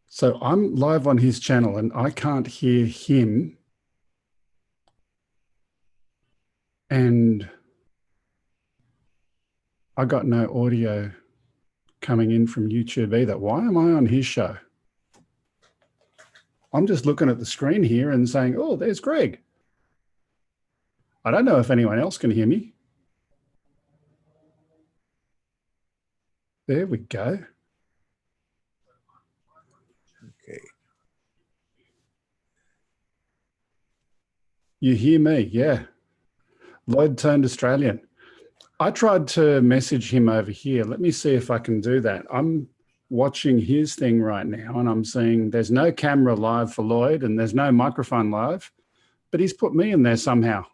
So I'm live on his channel and I can't hear him, and I can't hear him, and I got no audio coming in from YouTube either. Why am I on his show? I'm just looking at the screen here and saying, oh, there's Greg. I don't know if anyone else can hear me. There we go. Okay. You hear me? Yeah. Lloyd turned Australian. I tried to message him over here. Let me see if I can do that. I'm watching his thing right now and I'm seeing there's no camera live for Lloyd and there's no microphone live, but he's put me in there somehow.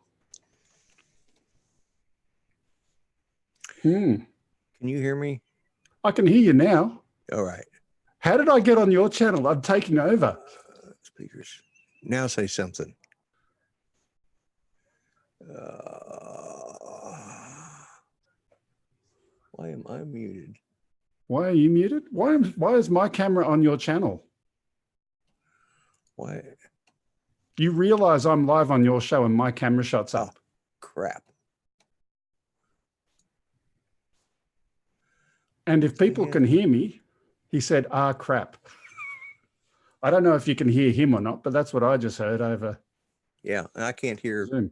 Can you hear me? I can hear you now. All right. How did I get on your channel? I'm taking over. Speakers. Now say something. Why am I muted? Why are you muted? Why is my camera on your channel? Why? You realize I'm live on your show and my camera shuts up. Crap. And if people can hear me, he said, crap. I don't know if you can hear him or not, but that's what I just heard over. Yeah, I can't hear. Zoom.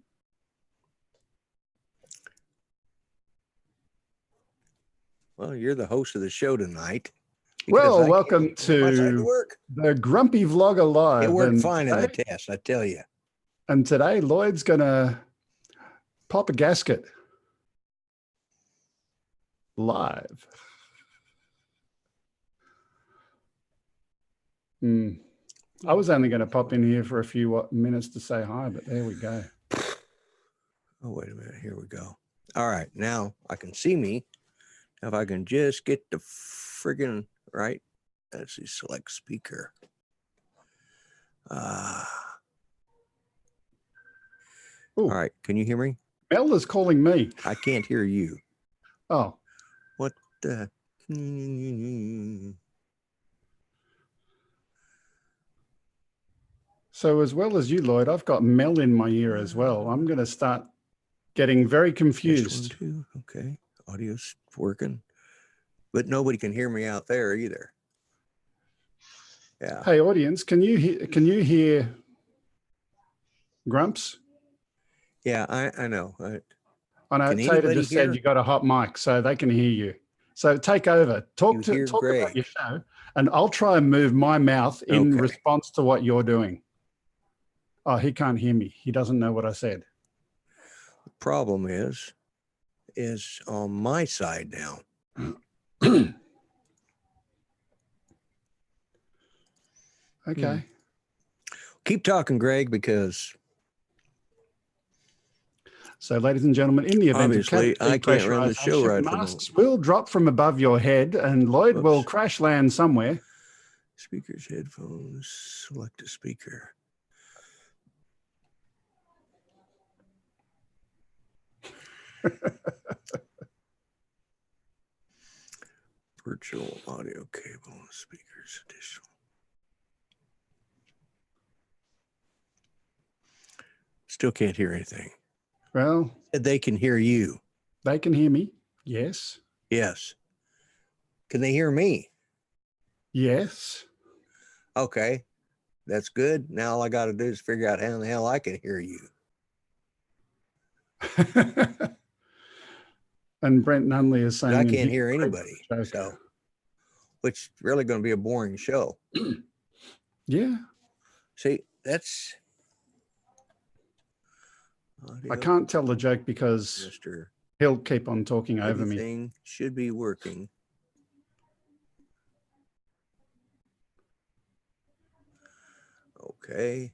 Well, you're the host of the show tonight. Well, welcome to the Grumpy Vlogger Live. It worked fine in the test, I tell you. And today, Lloyd's going to pop a gasket live. I was only going to pop in here for a few minutes to say hi, but there we go. Oh, wait a minute. Here we go. All right. Now I can see me. If I can just get the friggin' right. Let's see, select speaker. All right. Can you hear me? Mel is calling me. I can't hear you. Oh. What the? So as well as you, Lloyd, I've got Mel in my ear as well. I'm going to start getting very confused. One, two. Okay. Audio's working, but nobody can hear me out there either. Yeah. Hey, audience, can you hear Grumps? Yeah, I know. I know. Tater just said you got a hot mic, so they can hear you. So take over. Talk about your show, and I'll try and move my mouth in response to what you're doing. Oh, he can't hear me. He doesn't know what I said. The problem is on my side now. Okay. Keep talking, Greg, because. So, ladies and gentlemen, in the event obviously I can't run the show right from masks will drop from above your head, and Lloyd will crash land somewhere. Speakers, headphones, select a speaker. Virtual audio cable, speakers, additional. Still can't hear anything. Well, they can hear you. They can hear me. Yes. Yes. Can they hear me? Yes. Okay. That's good. Now all I got to do is figure out how the hell I can hear you. And Brent Nunley is saying I can't hear anybody. So, which is really going to be a boring show. Yeah. See, that's. I can't tell the joke because he'll keep on talking over me. Everything should be working. Okay.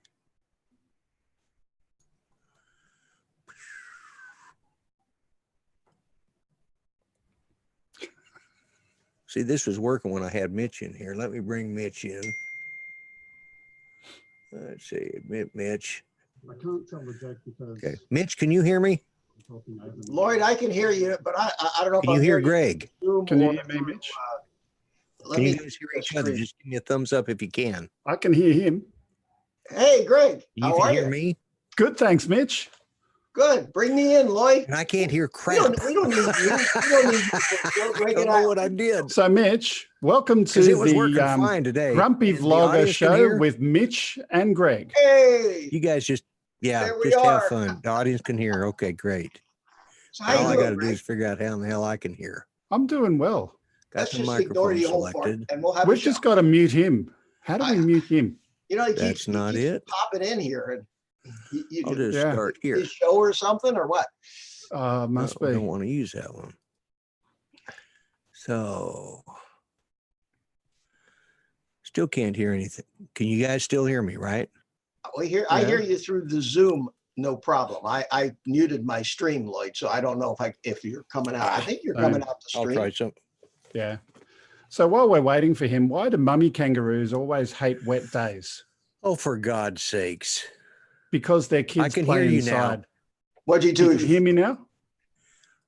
See, this was working when I had Mitch in here. Let me bring Mitch in. Let's see, admit Mitch. I can't tell the joke because. Okay, Mitch, can you hear me? Lloyd, I can hear you, but I don't know if can you hear Greg? Can you hear me, Mitch? Can you guys hear each other? Just give me a thumbs up if you can. I can hear him. Hey, Greg, how are you? Can you hear me? Good, thanks, Mitch. Good. Bring me in, Lloyd. And I can't hear We crap. don't need you. We don't need you. I don't know what I did. So, Mitch, welcome to Because it was working the fine today. Grumpy And the Vlogger audience can show hear. with Mitch and Greg. Hey, You guys just, there we just have are. fun. The audience can hear. Okay, great. So All how you I got doing, to do Greg? is figure out how in the hell I can hear. I'm doing well. Got Let's the just ignore microphone the whole part, selected. and we'll have We've a show. just got to mute him. How do we mute him? You know, he That's keeps not it. popping in here, and you I'll do just Yeah. start here. his show or something, or what? Must I be. don't want to use that one. So, still can't hear anything. Can you guys still hear me, right? I hear you through the Zoom, no problem. I muted my stream, Lloyd, so I don't know if you're coming out. I think you're coming out the I'll stream. try some. Yeah. So while we're waiting for him, why do mummy kangaroos always hate wet days? Oh, for God's sakes. Because their kids can play hear you inside. now. What'd you do? You can hear me now?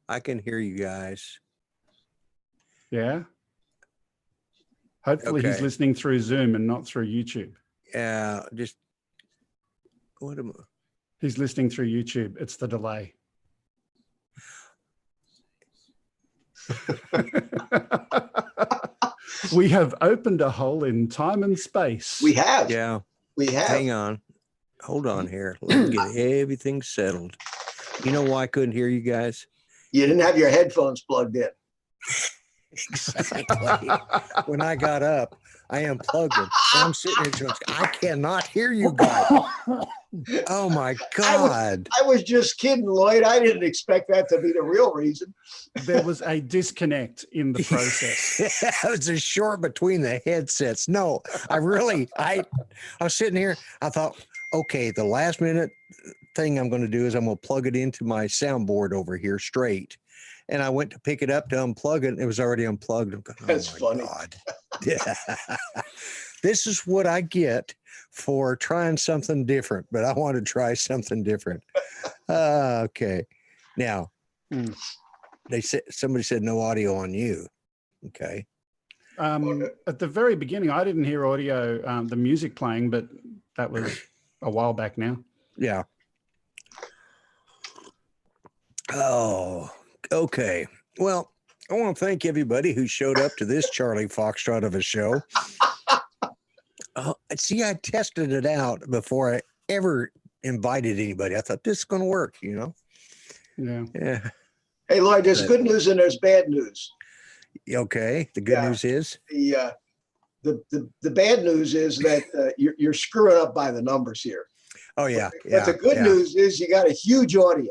I can hear you guys. Yeah. Hopefully he's Okay. listening through Zoom and not through YouTube. Yeah, just what am I? He's listening through YouTube. It's the delay. We have opened a hole in time and space. We have. Yeah, We have. hang on. Hold on here. Let me get everything settled. You know why I couldn't hear you guys? You didn't have your headphones plugged in. Exactly. When I got up, I unplugged them. And I'm sitting there going, I cannot hear you guys. Oh my God. I was just kidding, Lloyd. I didn't expect that to be the real reason. There was a disconnect in the process. It was a short between the headsets. No, I was sitting here. I thought, okay, the last minute thing I'm going to do is I'm going to plug it into my soundboard over here straight. And I went to pick it up to unplug it. And it was already unplugged. I'm going, That's oh my funny. God. Yeah. This is what I get for trying something different, but I want to try something different. Okay. Now, somebody said no audio on you. Okay. At the very beginning, I didn't hear audio, the music playing, but that was a while back now. Yeah. Oh, okay. Well, I want to thank everybody who showed up to this Charlie Foxtrot of a show. See, I tested it out before I ever invited anybody. I thought this is going to work, you know? Yeah. Hey, Lloyd, there's good news and there's bad news. Okay. The good news is? The bad news is that you're screwing up by the numbers here. Oh, yeah. But the good news is you got a huge audience.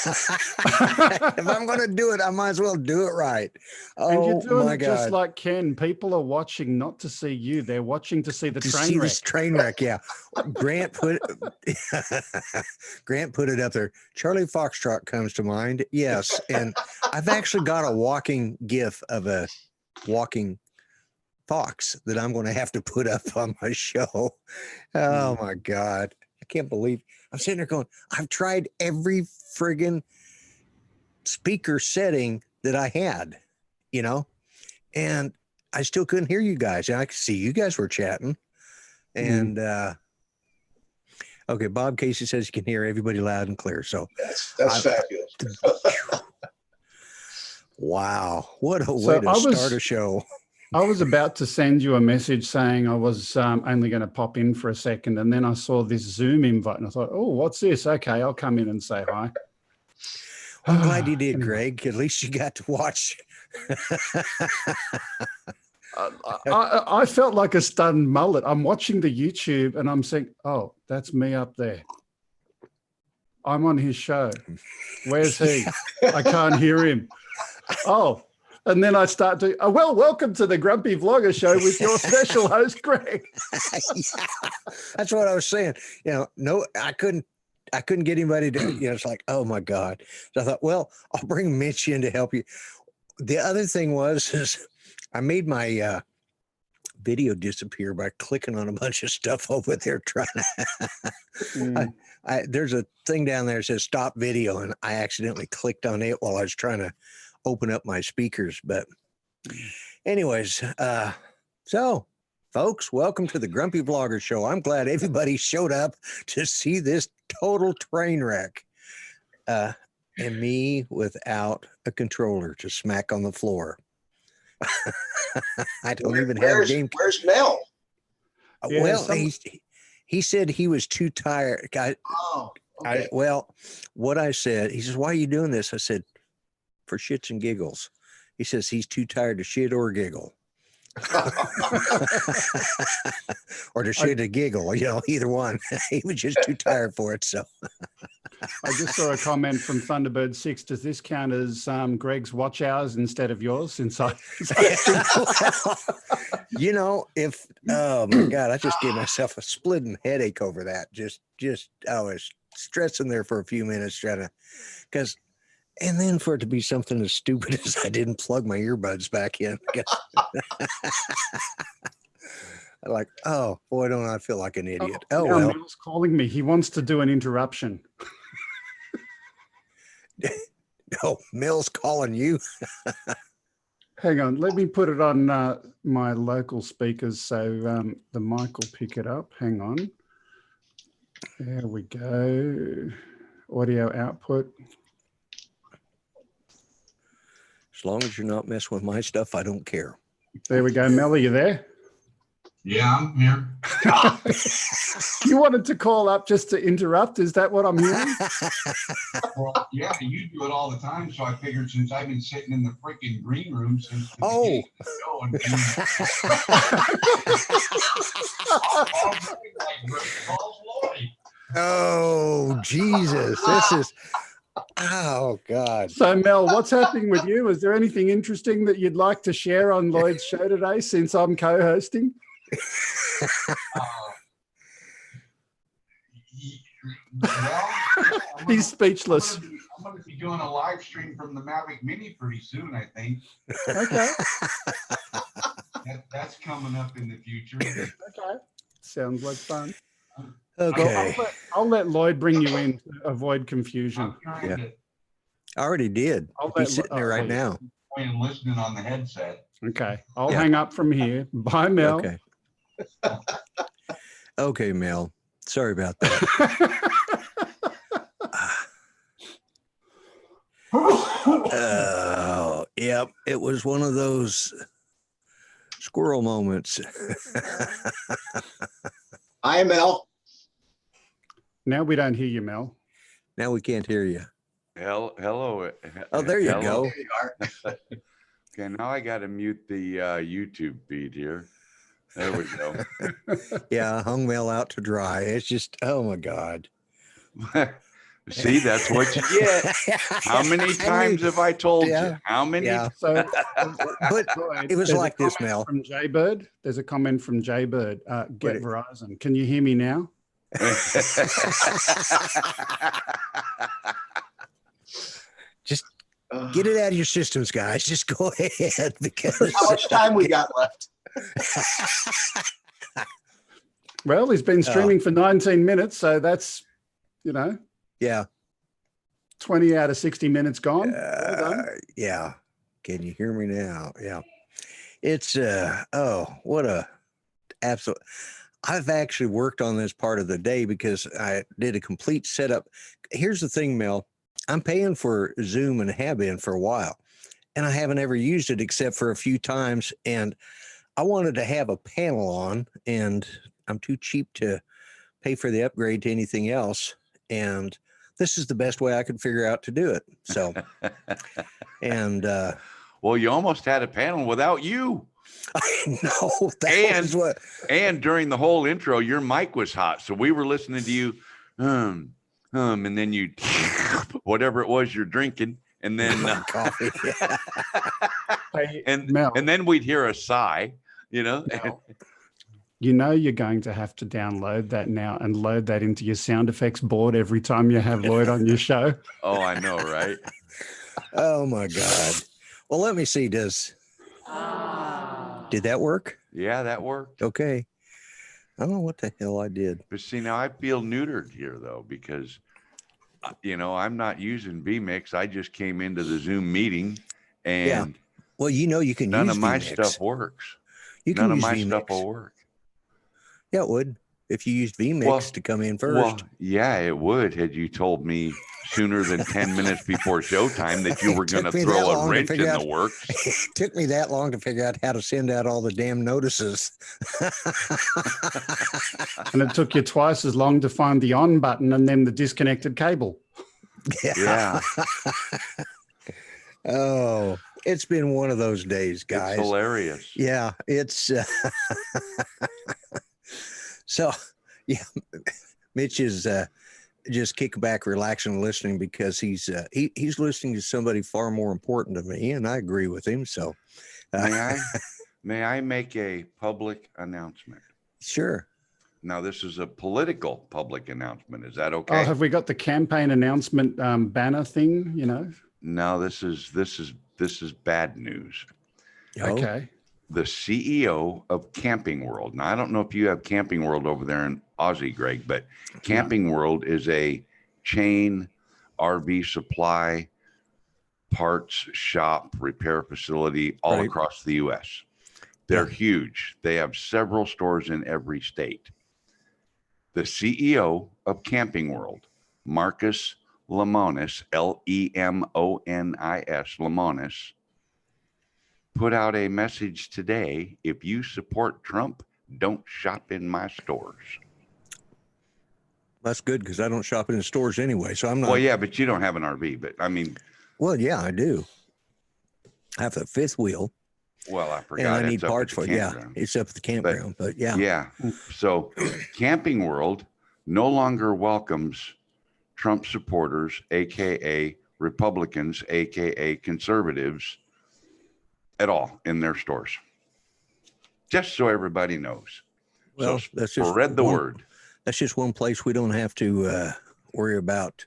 If I'm going to do it, I might as well do it right. And you're doing my it just God. like Ken. People are watching not to see you. They're watching to see the train wreck. This train wreck, yeah. Grant put it up there. Charlie Foxtrot comes to mind. Yes. And I've actually got a walking GIF of a walking fox that I'm going to have to put up on my show. Oh my God. I can't believe I'm sitting there going, I've tried every friggin' speaker setting that I had, you know, and I still couldn't hear you guys. And I could see you guys were chatting. And okay, Bob Casey says you can hear everybody loud and clear. So that's fabulous. Wow. What a way to start a show. I was about to send you a message saying I was only going to pop in for a second. And then I saw this Zoom invite and I thought, oh, what's this? Okay, I'll come in and say hi. I'm glad you did, Greg. At least you got to watch. I felt like a stunned mullet. I'm watching the YouTube and I'm saying, oh, that's me up there. I'm on his show. Where's he? I can't hear him. Oh. And then I start to, welcome to the Grumpy Vlogger Show with your special host, Greg. Yeah, that's what I was saying. You know, no, I couldn't get anybody to, you know, it's like, oh my God. So I thought, well, I'll bring Mitch in to help you. The other thing is I made my video disappear by clicking on a bunch of stuff over there trying to, there's a thing down there that says stop video. And I accidentally clicked on it while I was trying to open up my speakers. But anyways, so folks, welcome to the Grumpy Vlogger Show. I'm glad everybody showed up to see this total train wreck. And me without a controller to smack on the floor. I don't even have a game. Where's Mel? Yeah, Well, he said he was too tired. Oh, okay. What I said, he says, "Why are you doing this?" I said, "For shits and giggles." He says he's too tired to shit or giggle. Or to shit or giggle, either one. He was just too tired for it. So I just saw a comment from Thunderbird 6. Does this count as Greg's watch hours instead of yours? Since I if oh my God, I just gave myself a splitting headache over that. Just I was stressing there for a few minutes trying to, and then for it to be something as stupid as I didn't plug my earbuds back in. Like, oh boy, don't I feel like an idiot. Oh well. Mel's calling me. He wants to do an interruption. No, Mel's calling you. Hang on, let me put it on my local speakers so the mic will pick it up. Hang on. There we go. Audio output. As long as you're not messing with my stuff, I don't care. There we go. Mel, are you there? Yeah, I'm here. You wanted to call up just to interrupt? Is that what I'm hearing? Well, yeah, you do it all the time. So I figured since I've been sitting in the freaking green room since the Oh. Oh, Jesus. This is, oh, God. So, Mel, what's happening with you? Is there anything interesting that you'd like to share on Lloyd's show today since I'm co-hosting? He's speechless. I'm going to be doing a live stream from the Mavic Mini pretty soon, I think. Okay. That's coming up in the future. Okay. Sounds like fun. Okay. Well, I'll let Lloyd bring you in to avoid confusion. Yeah. I already did. He's sitting there right now. And listening on the headset. Okay. I'll hang up from here. Bye, Mel. Okay. Okay, Mel. Sorry about that. Oh, yep. It was one of those squirrel moments. Hi, Mel. Now we don't hear you, Mel. Now we can't hear you. Hello. Oh, there you Hello. go. There you are. Okay, now I got to mute the YouTube feed here. There we go. Yeah, I hung Mel out to dry. It's just, oh my God. See, that's what you get. How many times have I told you? How many? Yeah. So, But it was there's like a this, comment Mel. From Jaybird. There's a comment from Jaybird. Get Wait. Verizon. Can you hear me now? Just get it out of your systems, guys. Just go ahead because How much time we got left? Well, he's been streaming for 19 minutes, so that's, yeah. 20 out of 60 minutes gone. Well done. Yeah. Can you hear me now? Yeah. It's what a absolute. I've actually worked on this part of the day because I did a complete setup. Here's the thing, Mel. I'm paying for Zoom and have been for a while, and I haven't ever used it except for a few times. And I wanted to have a panel on, and I'm too cheap to pay for the upgrade to anything else. And this is the best way I could figure out to do it. So, and well, you almost had a panel without you. I know that was what. And during the whole intro, your mic was hot, so we were listening to you, and then you, whatever it was you're drinking, and then Coffee. Yeah. Hey, and Mel, then we'd hear a sigh, Mel, you're going to have to download that now and load that into your sound effects board every time you have Lloyd on your show. Oh, I know, right? Oh my God. Well, let me see. Did that work? Yeah, that worked. Okay. I don't know what the hell I did. But see, now I feel neutered here though, because I'm not using vMix. I just came into the Zoom meeting, and well, you can none use of my vMix. stuff works. You can None of use my vMix. stuff will work. Yeah, it would. if you used vMix Well- to come in first. Well, yeah, it would had you told me sooner than 10 minutes before showtime that you It were going to took me throw that a long to wrench in figure the out- works. It took me that long to figure out how to send out all the damn notices. And it took you twice as long to find the on button and then the disconnected cable. Yeah, Oh, it's been one of those days, it's guys. hilarious. Yeah, it's so yeah. Mitch is just kicking back, relaxing, listening because he's listening to somebody far more important to me, and I agree with him. So, May I make a public announcement? sure. Now, this is a political public announcement. Is that Oh, okay? have we got the campaign announcement banner thing? You know? No, this is bad news. Oh, Okay. The CEO of Camping World. Now, I don't know if you have Camping World over there in Aussie, Greg, but Camping World is a chain RV supply, parts shop, repair facility all Right. across the U.S. They're huge. They have several stores in every state. The CEO of Camping World, Marcus Lemonis, Lemonis, Lemonis, put out a message today. If you support Trump, don't shop in my stores. that's good because I don't shop in stores anyway. So I'm not. Well, yeah, but you don't have an RV. But I mean, Well, yeah, I do. I have a fifth wheel, well, I and forgot. I need it's up at parts the for it. Yeah, campground. it's up at the campground. But yeah, Yeah. So Camping World no longer welcomes Trump supporters, AKA Republicans, AKA conservatives, at all in their stores. Just so everybody knows. well, So that's just spread the one- word. That's just one place we don't have to worry about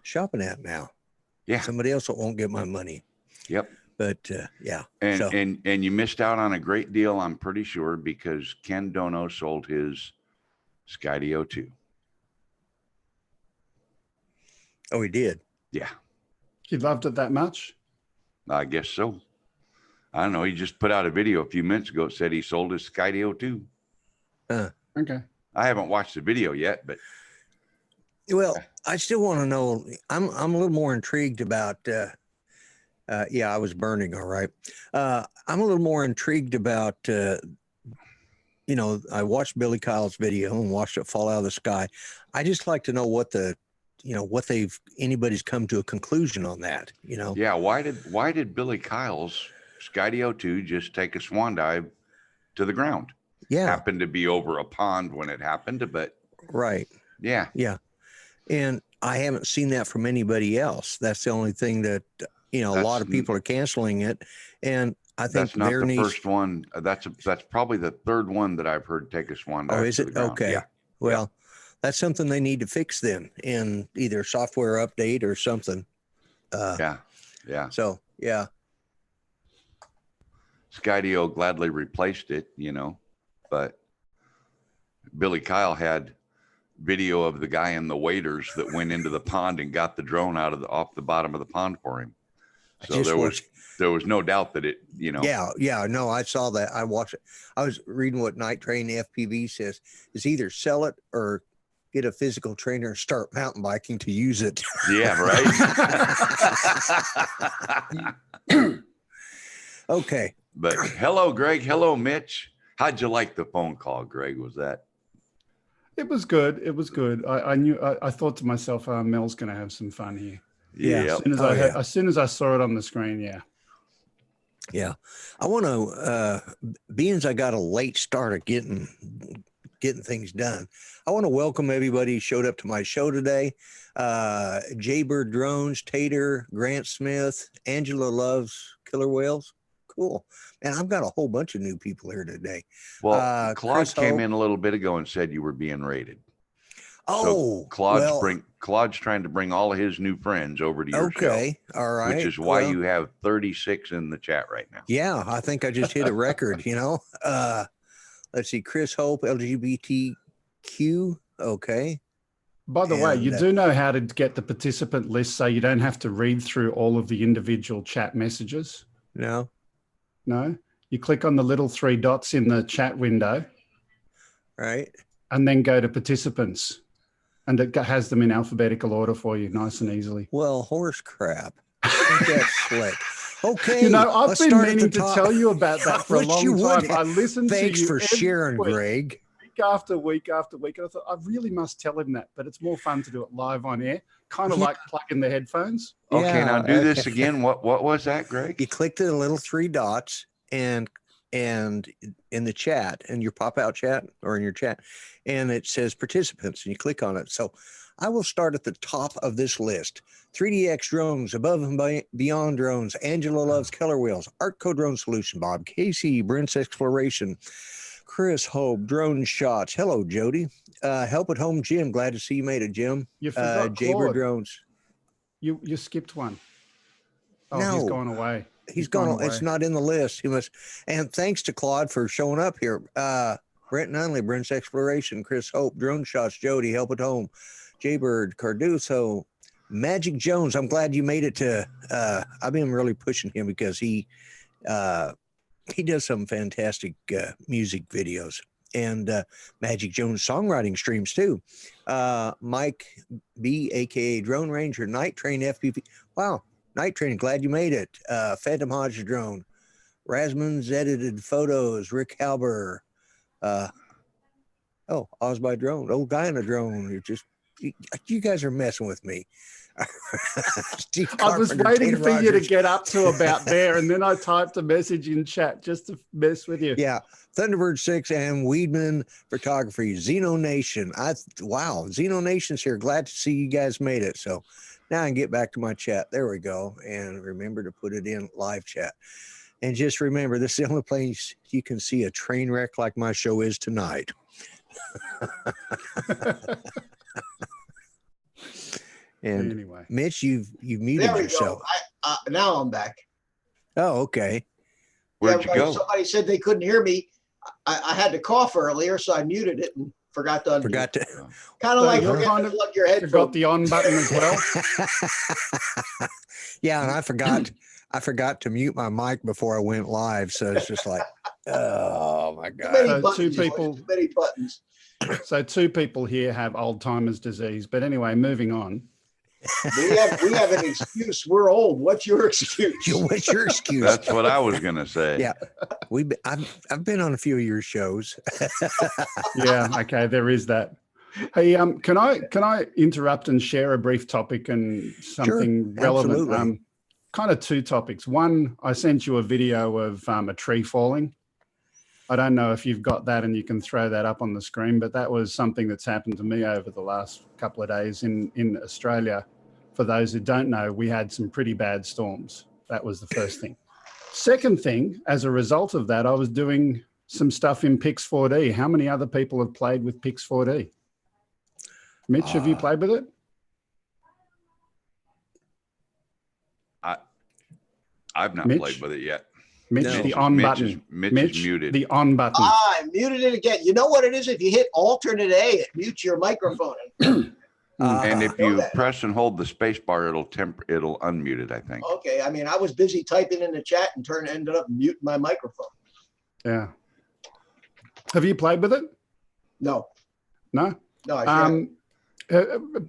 shopping at now. Yeah. Somebody else won't get my money. Yep. But yeah. And So- and you missed out on a great deal, I'm pretty sure, because Ken Dono sold his Skydio 2. Oh, he did. Yeah, You loved it that much? I guess so. I don't know. He just put out a video a few minutes ago. It said he sold his Skydio 2. Okay. I haven't watched the video yet, but Well, I still want to know. I'm a little more intrigued about. Yeah, I was burning. All right. I'm a little more intrigued about. I watched Billy Kyle's video and watched it fall out of the sky. I just like to know what anybody's come to a conclusion on that. yeah, why did Billy Kyle's Skydio 2 just take a swan dive to the ground? Yeah. Happened to be over a pond when it happened, but Right. yeah. And I haven't seen that from anybody else. That's the only thing that a lot of people are canceling it, and I think That's not there the needs. first one. That's probably the third one that I've heard take a swan dive. Oh, is to it? the ground. Okay. Yeah. Well, that's something they need to fix then in either software update or something. Yeah. So yeah. Skydio gladly replaced it, but Billy Kyle had video of the guy and the waders that went into the pond and got the drone off the bottom of the pond for him. So there was no doubt that it, Yeah. No, I saw that. I watched it. I was reading what Night Train FPV says is either sell it or get a physical trainer and start mountain biking to use it. Yeah, right. Okay. But hello, Greg. Hello, Mitch. How'd you like the phone call, Greg? Was that? It was good. It was good. I thought to myself, Mel's going to have some fun here. Yeah. Yep. As soon as I saw it on the screen, yeah. Yeah. I want to, being as I got a late start of getting things done, I want to welcome everybody who showed up to my show today. Jaybird Drones, Tater, Grant Smith, Angela Loves Killer Whales. Cool. And I've got a whole bunch of new people here today. Well, Claude Chris came Hope. in a little bit ago and said you were being raided. Oh, Claude's trying to bring all of his new friends over to your show. okay. All right. Which is why Well, you have 36 in the chat right now. Yeah, I think I just hit a record, Let's see, Chris Hope, LGBTQ. Okay. By the way, And, you do know how to get the participant list so you don't have to read through all of the individual chat messages. No. No? You click on the little three dots in the chat window. right. and then go to participants. And it has them in alphabetical order for you, nice and easily. Well, horse crap. I think that's slick. Okay. You know, I've let's been start at meaning the to top. tell you about that for a Which you long would time. have. I listened Thanks to you for every sharing, week, Greg. week after week after week. And I thought, I really must tell him that, but it's more fun to do it live on air, kind of like plugging the headphones. Okay, now do this okay. again. What was that, Greg? You click the little 3 dots and in the chat, and your pop-out chat or in your chat, and it says participants, and you click on it. So I will start at the top of this list. 3DX Drones, Above and Beyond Drones, Angela Loves Color Wheels, Artco Drone Solution, Bob Casey, Brent's Exploration, Chris Hope, Drone Shots. Hello, Jody. Help at Home, Jim. Glad to see you made it, Jim. You forgot Jaber Claude. Drones. You skipped one. Oh, No. he's gone away. He's gone. It's not in the list. He must. And thanks to Claude for showing up here. Brent Nunley, Brent's Exploration, Chris Hope, Drone Shots, Jody, Help at Home, Jaybird, Carduso, Magic Jones. I'm glad you made it to. I've been really pushing him because he does some fantastic music videos and Magic Jones songwriting streams too. Mike B, aka Drone Ranger, Night Train FPV. Wow. Night Train, glad you made it. Phantom Hodge Drone, Rasmund's Edited Photos, Rick Halber. Oz by Drone, old guy in a drone. You guys are messing with me. I was waiting for you to get up to about there, and then I typed a message in chat just to mess with you. Yeah, Thunderbird 6 and Weedman Photography, Xeno Nation. Wow, Xeno Nation's here. Glad to see you guys made it. So now I can get back to my chat. There we go. And remember to put it in live chat. And just remember, this is the only place you can see a train wreck like my show is tonight. And anyway, Mitch, you've muted There we yourself. go. Now I'm back. Oh, okay. Where'd you go? Somebody said they couldn't hear me. I had to cough earlier, so I muted it and forgot to unmute. Forgot to. Kind of like you're forgetting kind to of plug your headphones. forgot the on button as well. Yeah, and I forgot to mute my mic before I went live. So it's just like, oh my Too many God. buttons, two people- too many buttons. So 2 people here have Alzheimer's disease. But anyway, moving on. We have an excuse. We're old. What's your excuse? What's your excuse? That's what I was gonna say. Yeah. I've been on a few of your shows. Yeah, okay, there is that. Hey, can I interrupt and share a brief topic and something relevant? absolutely. Kind of 2 topics. One, I sent you a video of a tree falling. I don't know if you've got that and you can throw that up on the screen, but that was something that's happened to me over the last couple of days in Australia. For those who don't know, we had some pretty bad storms. That was the first thing. Second thing, as a result of that, I was doing some stuff in Pix 4D. How many other people have played with Pix 4D? Mitch, have you played with it? I've not Mitch? played with it yet. Mitch, No. the on button. Mitch is muted. The on button. I muted it again. You know what it is? If you hit alternate A, it mutes your microphone. And if you that. press and hold the space bar, it'll unmute it, I think. Okay. I mean, I was busy typing in the chat and ended up muting my microphone. Yeah. Have you played with it? No, No? no, I can't.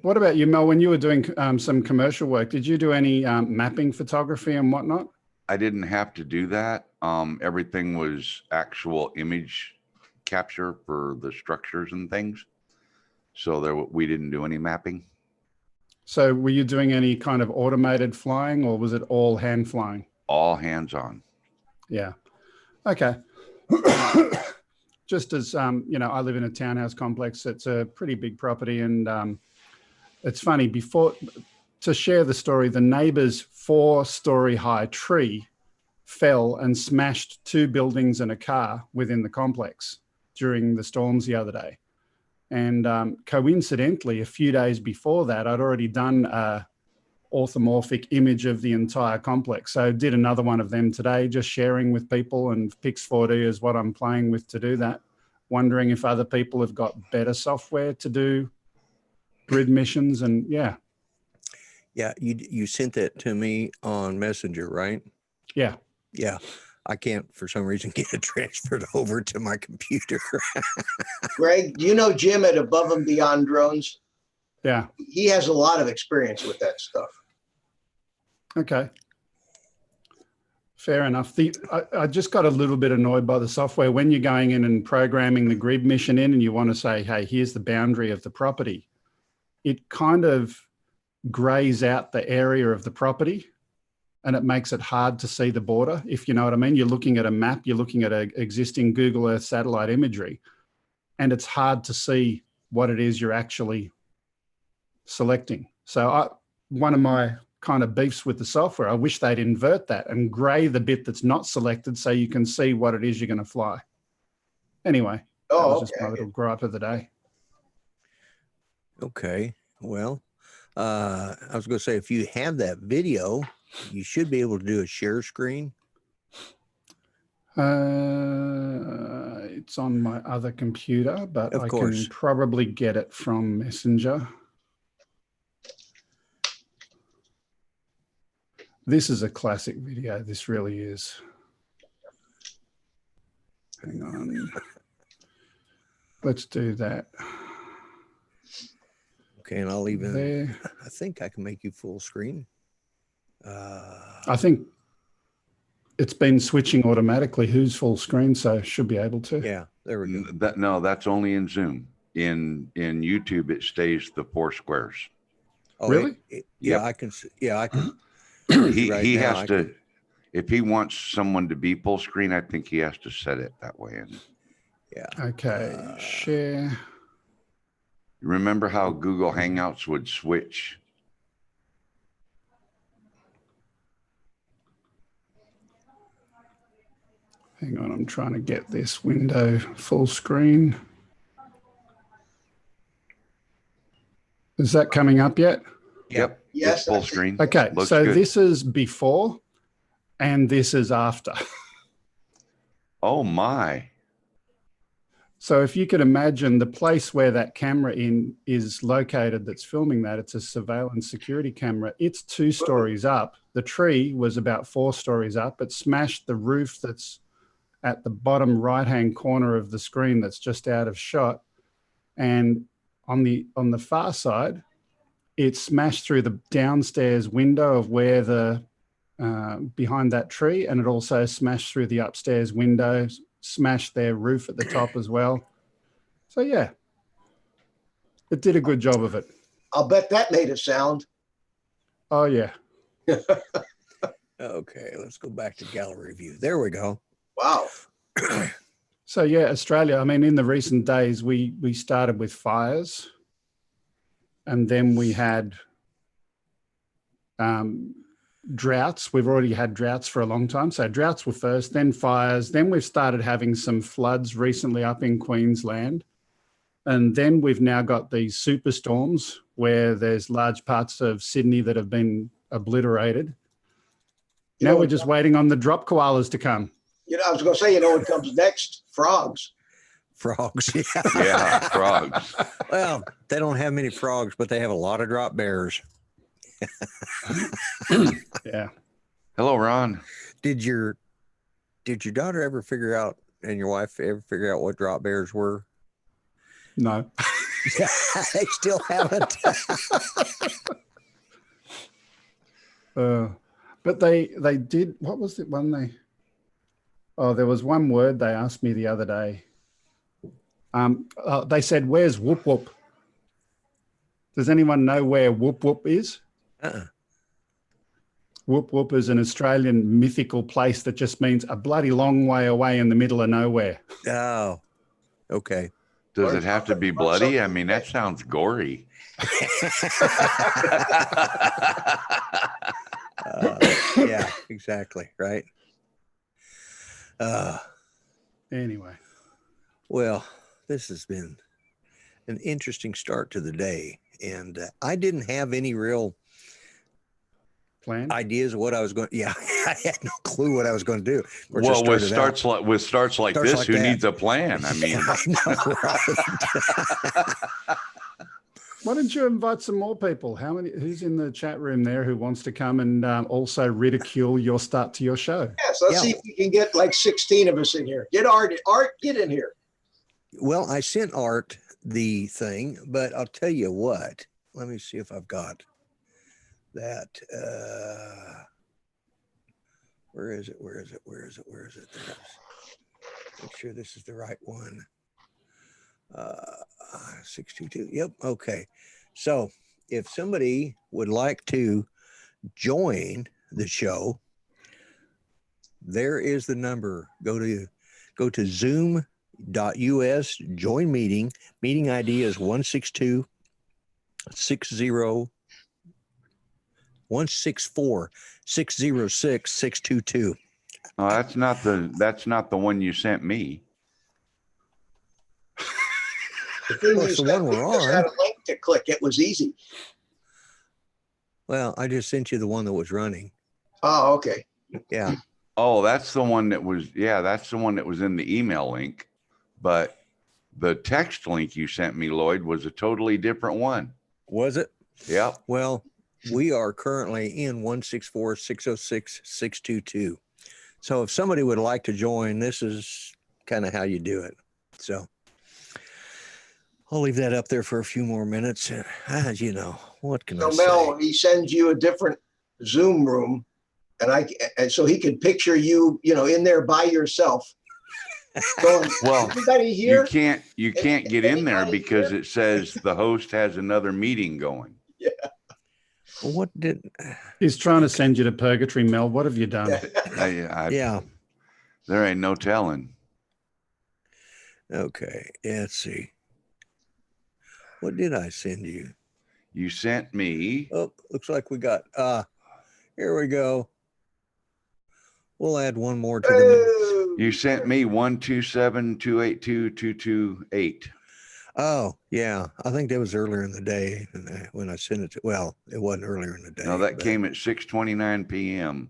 What about you, Mel? When you were doing some commercial work, did you do any mapping photography and whatnot? I didn't have to do that. Everything was actual image capture for the structures and things. So we didn't do any mapping. So were you doing any kind of automated flying or was it all hand flying? All hands on. Yeah. Okay. Just as, I live in a townhouse complex. It's a pretty big property. And it's funny, to share the story, the neighbor's 4-story high tree fell and smashed 2 buildings and a car within the complex during the storms the other day. And coincidentally, a few days before that, I'd already done a orthomorphic image of the entire complex. So did another one of them today, just sharing with people, and Pix 4D is what I'm playing with to do that. Wondering if other people have got better software to do grid missions. And yeah. Yeah, you sent that to me on Messenger, right? Yeah. Yeah. I can't, for some reason, get it transferred over to my computer. Greg, do you know Jim at Above and Beyond Drones? Yeah. He has a lot of experience with that stuff. Okay. Fair enough. I just got a little bit annoyed by the software when you're going in and programming the grid mission in and you want to say, hey, here's the boundary of the property. It kind of grays out the area of the property and it makes it hard to see the border, if you know what I mean. You're looking at a map, you're looking at an existing Google Earth satellite imagery, and it's hard to see what it is you're actually selecting. So one of my kind of beefs with the software, I wish they'd invert that and gray the bit that's not selected so you can see what it is you're going to fly. Anyway, that was just my little gripe of the day. Okay. Well, I was going to say, if you have that video, you should be able to do a share screen. It's on my other computer, but I can probably get it from Messenger. This is a classic video. This really is. Hang on. Let's do that. Okay, and I'll even there. I think I can make you full screen. I think it's been switching automatically who's full screen, so should be able to. Yeah, there we go. No, that's only in Zoom. In YouTube, it stays the 4 squares. Oh, really? Yeah, I can. Yeah, I can. He has to, if he wants someone to be full screen, I think he has to set it that way. And yeah. Okay. Share. Remember how Google Hangouts would switch? Hang on, I'm trying to get this window full screen. Is that coming up yet? Yep. Yes. It's full screen. Okay, Looks so good. this is before and this is after. Oh my. So if you could imagine the place where that camera is located that's filming that, it's a surveillance security camera. It's 2 stories up. The tree was about 4 stories up. It smashed the roof that's at the bottom right-hand corner of the screen that's just out of shot. And on the far side, it smashed through the downstairs window of where the behind that tree, and it also smashed through the upstairs windows, smashed their roof at the top as well. So yeah, it did a good job of it. I'll bet that made a sound. Oh yeah. Okay, let's go back to gallery view. There we go. Wow. So yeah, Australia, I mean, in the recent days, we started with fires, and then we had droughts. We've already had droughts for a long time. So droughts were first, then fires. Then we've started having some floods recently up in Queensland. And then we've now got these superstorms where there's large parts of Sydney that have been obliterated. Now we're just waiting on the drop koalas to come. You know, I was going to say, you know what comes next? Frogs. Frogs, yeah. Yeah, frogs. Well, they don't have many frogs, but they have a lot of drop bears. Yeah. Hello, Ron. Did your daughter ever figure out, and your wife ever figure out what drop bears were? No. Yeah, they still haven't. But they did, what was it one they, there was one word they asked me the other day. They said, where's whoop whoop? Does anyone know where whoop whoop is? Whoop whoop is an Australian mythical place that just means a bloody long way away in the middle of nowhere. Oh, okay. Does it have to be bloody? I mean, that sounds gory. Yeah, exactly. Right. Anyway. Well, this has been an interesting start to the day. And I didn't have any real Plan? ideas of what I was going to. Yeah, I had no clue what I was going to do. Well, with starts like this, who that. needs a plan? I mean, I know, right? Why don't you invite some more people? Who's in the chat room there who wants to come and also ridicule your start to your show? Yes, let's see if we can get like 16 of us in here. Get Art. Art, get in here. Well, I sent Art the thing, but I'll tell you what. Let me see if I've got that. Where is it? There it is. Make sure this is the right one. 622. Yep. Okay. So if somebody would like to join the show, there is the number. Go to zoom.us, join meeting. Meeting ID is 162 164 606 622. Oh, that's not the one you sent me. The thing Well, is, it's the one we we're just on. had a link to click. It was easy. Well, I just sent you the one that was running. Oh, okay. Yeah. Oh, that's the one that was, that's the one that was in the email link. But the text link you sent me, Lloyd, was a totally different one. Was it? Yep. Well, we are currently in 164 606 622. So if somebody would like to join, this is kind of how you do it. So I'll leave that up there for a few more minutes. As you know, what can I So Mel, say? he sends you a different Zoom room, and so he could picture you, in there by yourself. Going, Well, everybody here? you can't get in there Anybody because here? it says the host has another meeting going. Yeah. What did? He's trying to send you to purgatory, Mel. What have you done? Yeah. There ain't no telling. Okay. Let's see. What did I send you? You sent me. Oh, looks like we got. Here we go. We'll add one more to the. You sent me 127282228. Oh, yeah. I think that was earlier in the day when I sent it to. Well, it wasn't earlier in the day. No, that came at 6:29 p.m.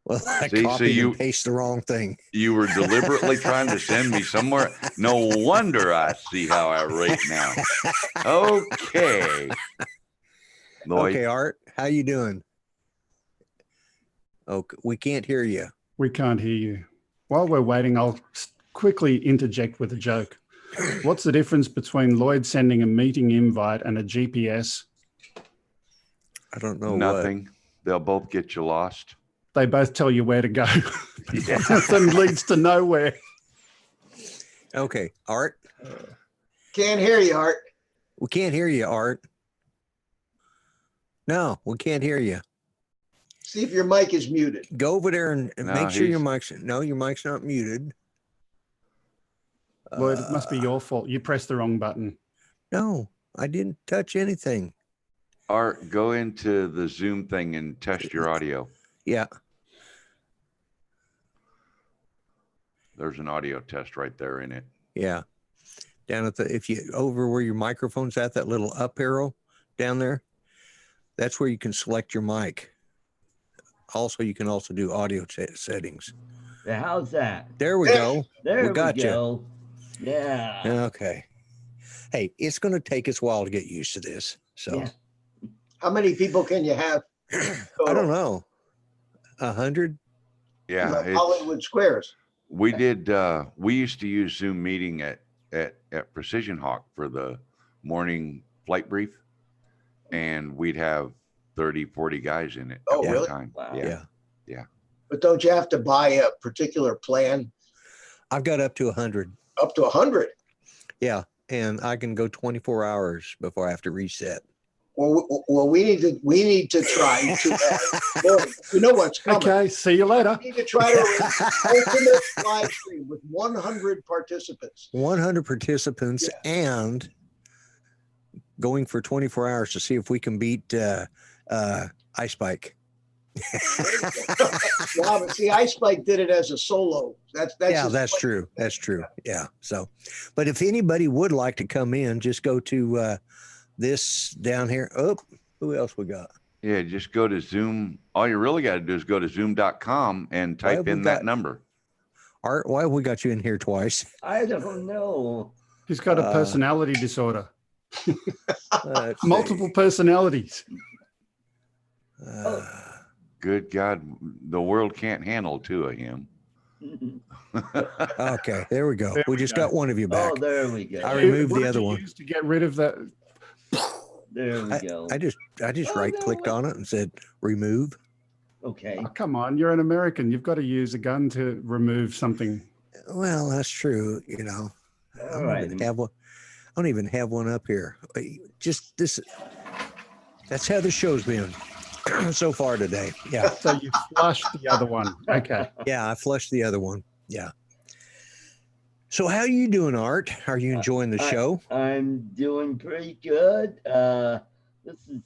Well, I See, so copied and pasted the wrong thing. You were deliberately trying to send me somewhere. No wonder I see how I rate now. Okay. Lloyd. Okay, Art, how you doing? Okay, we can't hear you. We can't hear you. While we're waiting, I'll quickly interject with a joke. What's the difference between Lloyd sending a meeting invite and a GPS? I don't know. Nothing. They'll both get you lost. They both tell you where to go. Nothing leads to nowhere. Okay, Art. Can't hear you, Art. We can't hear you, Art. No, we can't hear you. See if your mic is muted. Go over there and No, make sure your mic's. No, your mic's not muted. Lloyd, it must be your fault. You pressed the wrong button. No, I didn't touch anything. Art, go into the Zoom thing and test your audio. Yeah. There's an audio test right there in it. Yeah. Down at if you over where your microphone's at, that little up arrow down there, that's where you can select your mic. Also, you can also do audio settings. Yeah, how's that? There we go. There we got go. Yeah. Okay. Hey, it's going to take us a while to get used to this. So Yeah. How many people can you have? I don't know. 100? Yeah. Like it's- Hollywood Squares. We did. We used to use Zoom meeting at Precision Hawk for the morning flight brief, and we'd have 30, 40 guys in it Oh, at one really? time. Wow. Yeah. But don't you have to buy a particular plan I've got up to 100. up to 100? Yeah. And I can go 24 hours before I have to reset. Well, we need to try to. Lord, you know what's coming. Okay, see you later. We need to try to arrange ultimate live stream with 100 participants. 100 participants and going for 24 hours to see if we can beat Ice Bike. Yeah, but see, Ice Spike did it as a solo. That's That's true. That's true. Yeah. So, but if anybody would like to come in, just go to this down here. Oh, who else we got? Yeah, just go to Zoom. All you really got to do is go to zoom.com and Why have type we in that got- number. Art, why have we got you in here twice? I don't know. He's got a personality disorder. Let's see. Multiple personalities. Good God, the world can't handle two of him. Okay, there we go. There We we just go. got one of you back. Oh, there we go. I removed What the did other you one. use to get rid of that? There we go. I just Oh, right no, clicked wait. on it and said remove. Okay. Oh, come on, you're an American. You've got to use a gun to remove something. Well, that's true. I All don't right. even have one. I don't even have one up here. Just this. That's how the show's been so far today. Yeah. So you flushed the other one. Okay. Yeah, I flushed the other one. Yeah. So how are you doing, Art? Are you enjoying the show? I'm doing pretty good. This is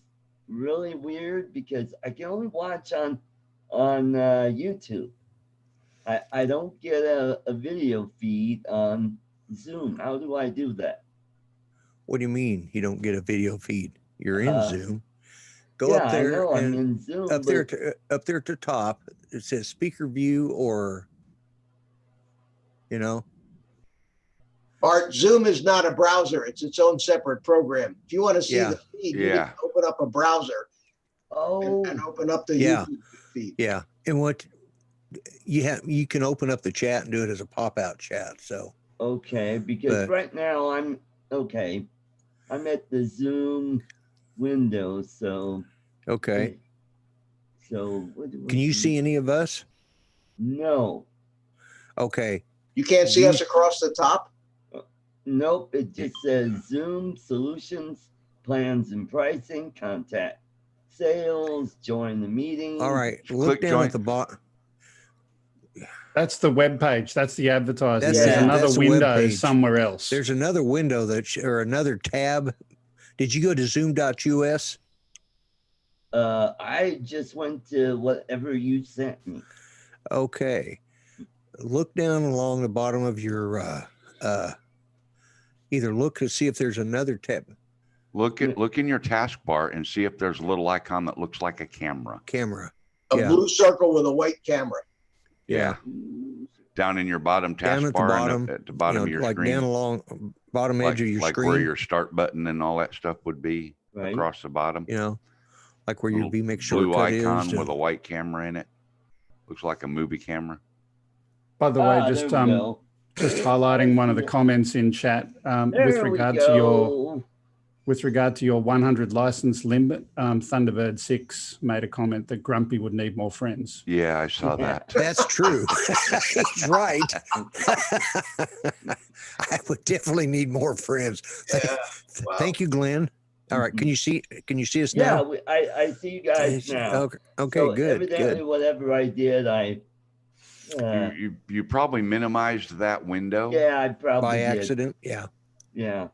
really weird because I can only watch on YouTube. I don't get a video feed on Zoom. How do I do that? What do you mean you don't get a video feed? You're in Zoom. Go yeah, up there I know I'm and in Zoom. up there up there at the top. It says speaker view or Art, Zoom is not a browser. It's its own separate program. If you want to see the feed, you need to open up a browser and open up the YouTube feed. Yeah. And what you can open up the chat and do it as a pop-out chat. So okay, because right now I'm at the Zoom window, so okay. So can you see any of us? No. Okay. You can't see us across the top? Nope. It just says Zoom solutions, plans and pricing, contact sales, join the meeting. All right. Look down at the bottom. That's the web page. That's the advertising. That's There's another that's the window web page. somewhere else. There's another window or another tab. Did you go to zoom.us? I just went to whatever you sent me. Okay. Look down along the bottom of your either look to see if there's another tab. Look in your taskbar and see if there's a little icon that looks like a camera. A blue circle with a white camera. Yeah. Down in your bottom Down at the taskbar bottom, at the bottom of your like screen. down along bottom edge of your like screen. where your start button and all that stuff would be across the bottom. Like where your VMix blue shortcut icon is. with a white camera in it. Looks like a movie camera. By the way, just highlighting one of the comments in chat with regard to your 100 license limit. Thunderbird 6 made a comment that Grumpy would need more friends. Yeah, I saw that. That's true. He's right. I would definitely need more friends. Thank you, Glenn. All right, can you see us now? Yeah, I see you guys now. Okay, so good. Evidently, whatever I did, you probably minimized that window. Yeah, I probably by did. accident. Yeah. Yeah.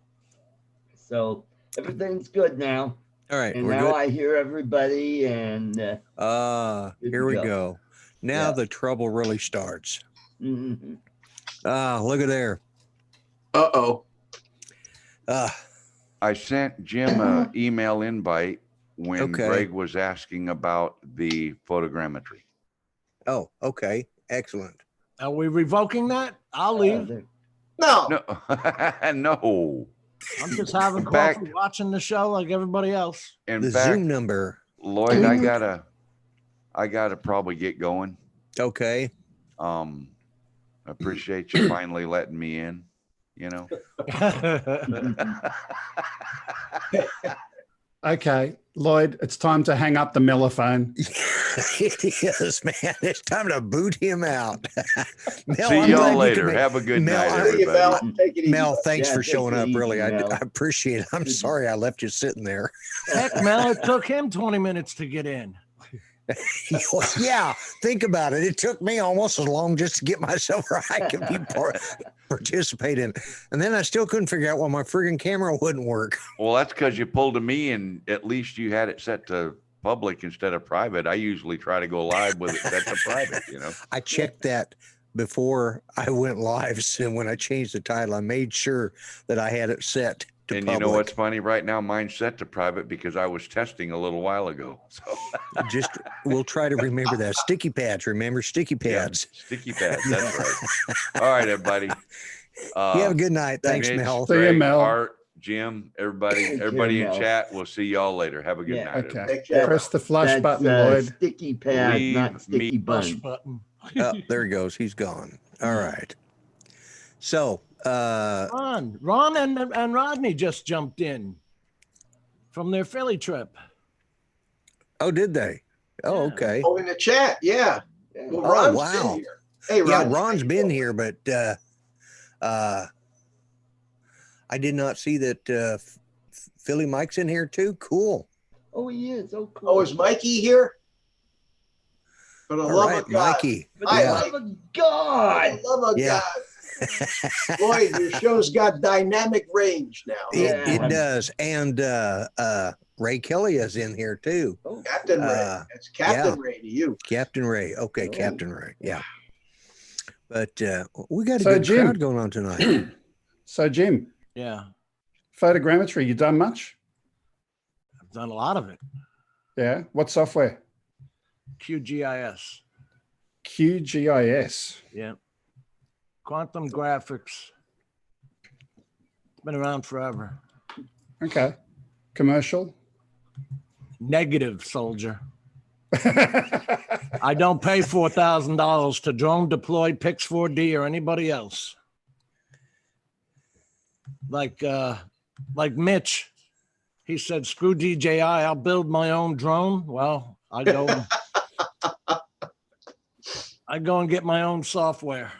So everything's good now. All right, and we're now good. I hear everybody, and here we go. Now the trouble really starts. Mm-hmm. Look at there. Uh-oh. I sent Jim an email invite when Greg was asking about the photogrammetry. Oh, okay. Excellent. Are we revoking that? I'll leave. No. No. I'm just having coffee, watching the show like everybody else. In the fact, Zoom number. Lloyd, I gotta probably get going. Okay. Appreciate you finally letting me in, Okay, Lloyd, it's time to hang up the mellophone. It is, man. It's time to boot him out. Mel, see y'all later. Have a good night, everybody. Mel, thanks for showing up. Really, I appreciate it. I'm sorry I left you sitting there. Heck, Mel, it took him 20 minutes to get in. Yeah, think about it. It took me almost as long just to get myself where I could participate in. And then I still couldn't figure out why my friggin' camera wouldn't work. Well, that's because you pulled a me and at least you had it set to public instead of private. I usually try to go live with it set to private, I checked that before I went live. So when I changed the title, I made sure that I had it set to and public. You know what's funny? Right now, mine's set to private because I was testing a little while ago. So we'll try to remember that. Sticky pads. Remember sticky pads. Yeah, sticky pads. That's right. All right, everybody. You have a good night. Thanks, Mitch, Mel. See you, Mel. Art, Jim, everybody in chat. We'll see y'all later. Have a good night. Okay. Press the flush button, Lloyd. Sticky pad, not sticky Flush bun. button. Oh, there he goes. He's gone. All right. So, Ron and Rodney just jumped in from their Philly trip. oh, did they? Oh, okay. Oh, in the chat, yeah. Well, Oh, Ron's wow. been here. Hey, Ron. Yeah, Ron's been here, but I did not see that Philly Mike's in here too. Cool. Oh, he is. Oh, cool. Oh, is Mikey here? For the All love right, of God. Mikey. For the love of God. For the love of Yeah. God. Lloyd, your show's got dynamic range now. It does. And Ray Kelly is in here too. Oh, Captain Ray. It's Captain Ray to you. Captain Ray. Okay, Captain Ray. Yeah. But we got a So, good Jim. crowd going on tonight. So, Jim, Yeah, photogrammetry, you done much? I've done a lot of it. Yeah. What software? QGIS. QGIS. Yeah. Quantum graphics. Been around forever. Okay. Commercial. Negative, soldier. I don't pay $4,000 to drone deploy Pix4D or anybody else. Like Mitch, he said, "Screw DJI, I'll build my own drone." Well, I go and get my own software.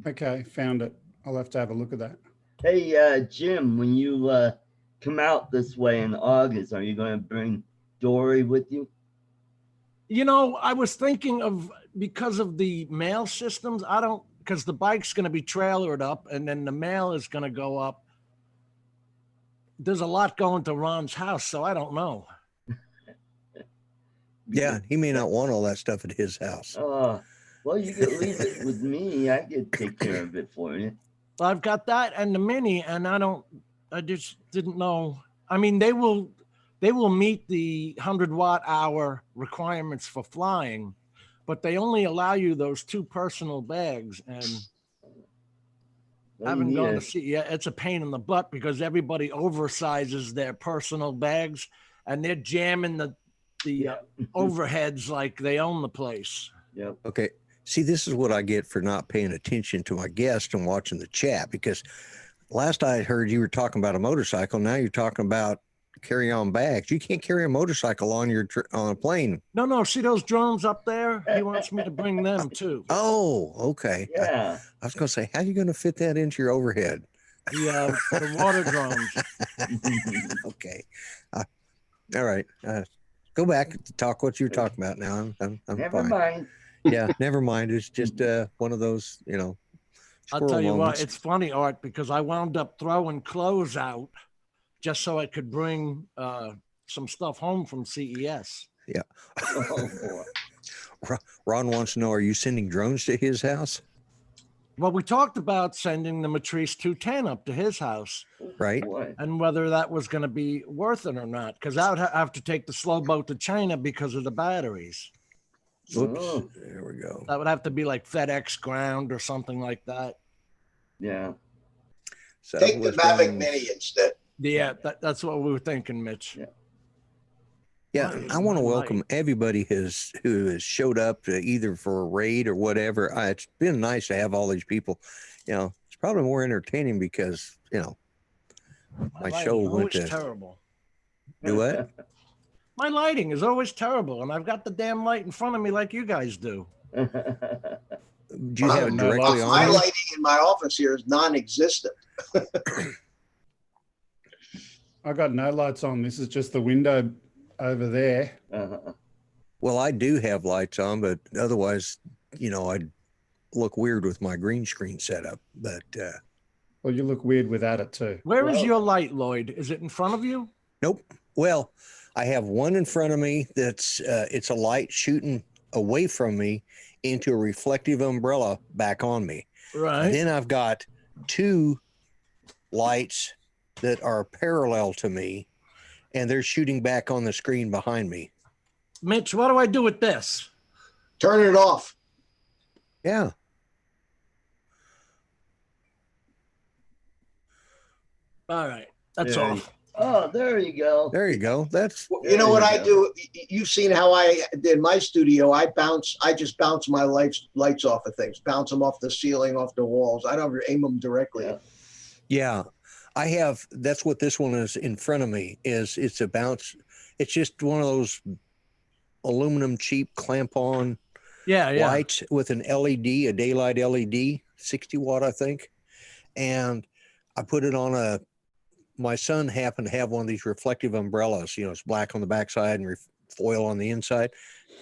Okay, found it. I'll have to have a look at that. Hey, Jim, when you come out this way in August, are you going to bring Dory with you? You know, I was thinking of, because of the mail systems, because the bike's going to be trailered up and then the mail is going to go up. There's a lot going to Ron's house, so I don't know. Yeah, he may not want all that stuff at his house. Well, you could leave it with me. I could take care of it for you. Well, I've got that and the Mini, and I just didn't know. I mean, they will meet the 100-watt-hour requirements for flying, but they only allow you those 2 personal bags, and I haven't gone to see. Yeah, it's a pain in the butt because everybody oversizes their personal bags, and they're jamming the overheads like they own the place. Yep. Okay. See, this is what I get for not paying attention to my guest and watching the chat, because last I heard you were talking about a motorcycle. Now you're talking about carry-on bags. You can't carry a motorcycle on on a plane. No. See those drones up there? He wants me to bring them too. Oh, okay. Yeah. I was going to say, how are you going to fit that into your overhead? The water drones. Okay. All right. Go back to talk what you're talking about now. I'm Never fine. mind. Yeah, never mind. It's just one of those, I'll tell you moments. what, it's funny, Art, because I wound up throwing clothes out just so I could bring some stuff home from CES. Yeah. Oh, Ron wants to know, are you sending drones to his house? Well, we talked about sending the Matrice 210 up to his house. Right. boy. And whether that was going to be worth it or not, because I would have to take the slow boat to China because of the batteries. Oops. Oh. There we go. That would have to be like FedEx ground or something like that. Yeah. Take the Mavic Mini instead. Yeah, that's what we were thinking, Mitch. Yeah, I want to welcome everybody who has showed up either for a raid or whatever. It's been nice to have all these people. It's probably more entertaining because my show went to terrible. Do what? My lighting is always terrible, and I've got the damn light in front of me like you guys do. Do you have it directly on? My lighting in my office here is non-existent. I got no lights on. This is just the window over there. Well, I do have lights on, but otherwise, I'd look weird with my green screen setup. But well, you look weird without it too. Where is your light, Lloyd? Is it in front of you? Nope. Well, I have one in front of me that's it's a light shooting away from me into a reflective umbrella back on me. Right. Then I've got 2 lights that are parallel to me, and they're shooting back on the screen behind me. Mitch, what do I do with this? Turn it off. Yeah. All right. That's There all. you- Oh, there you go. There you go. That's You know what There I you do? You've seen how I did my studio. I just bounce my lights off of things, bounce them off the ceiling, off the walls. I don't aim them directly. Yeah. yeah. I have. That's what this one is in front of me. It's a bounce. It's just one of those aluminum cheap clamp on Yeah. lights with an LED, a daylight LED, 60 watt, I think. And I put it on my son happened to have one of these reflective umbrellas, it's black on the backside and foil on the inside.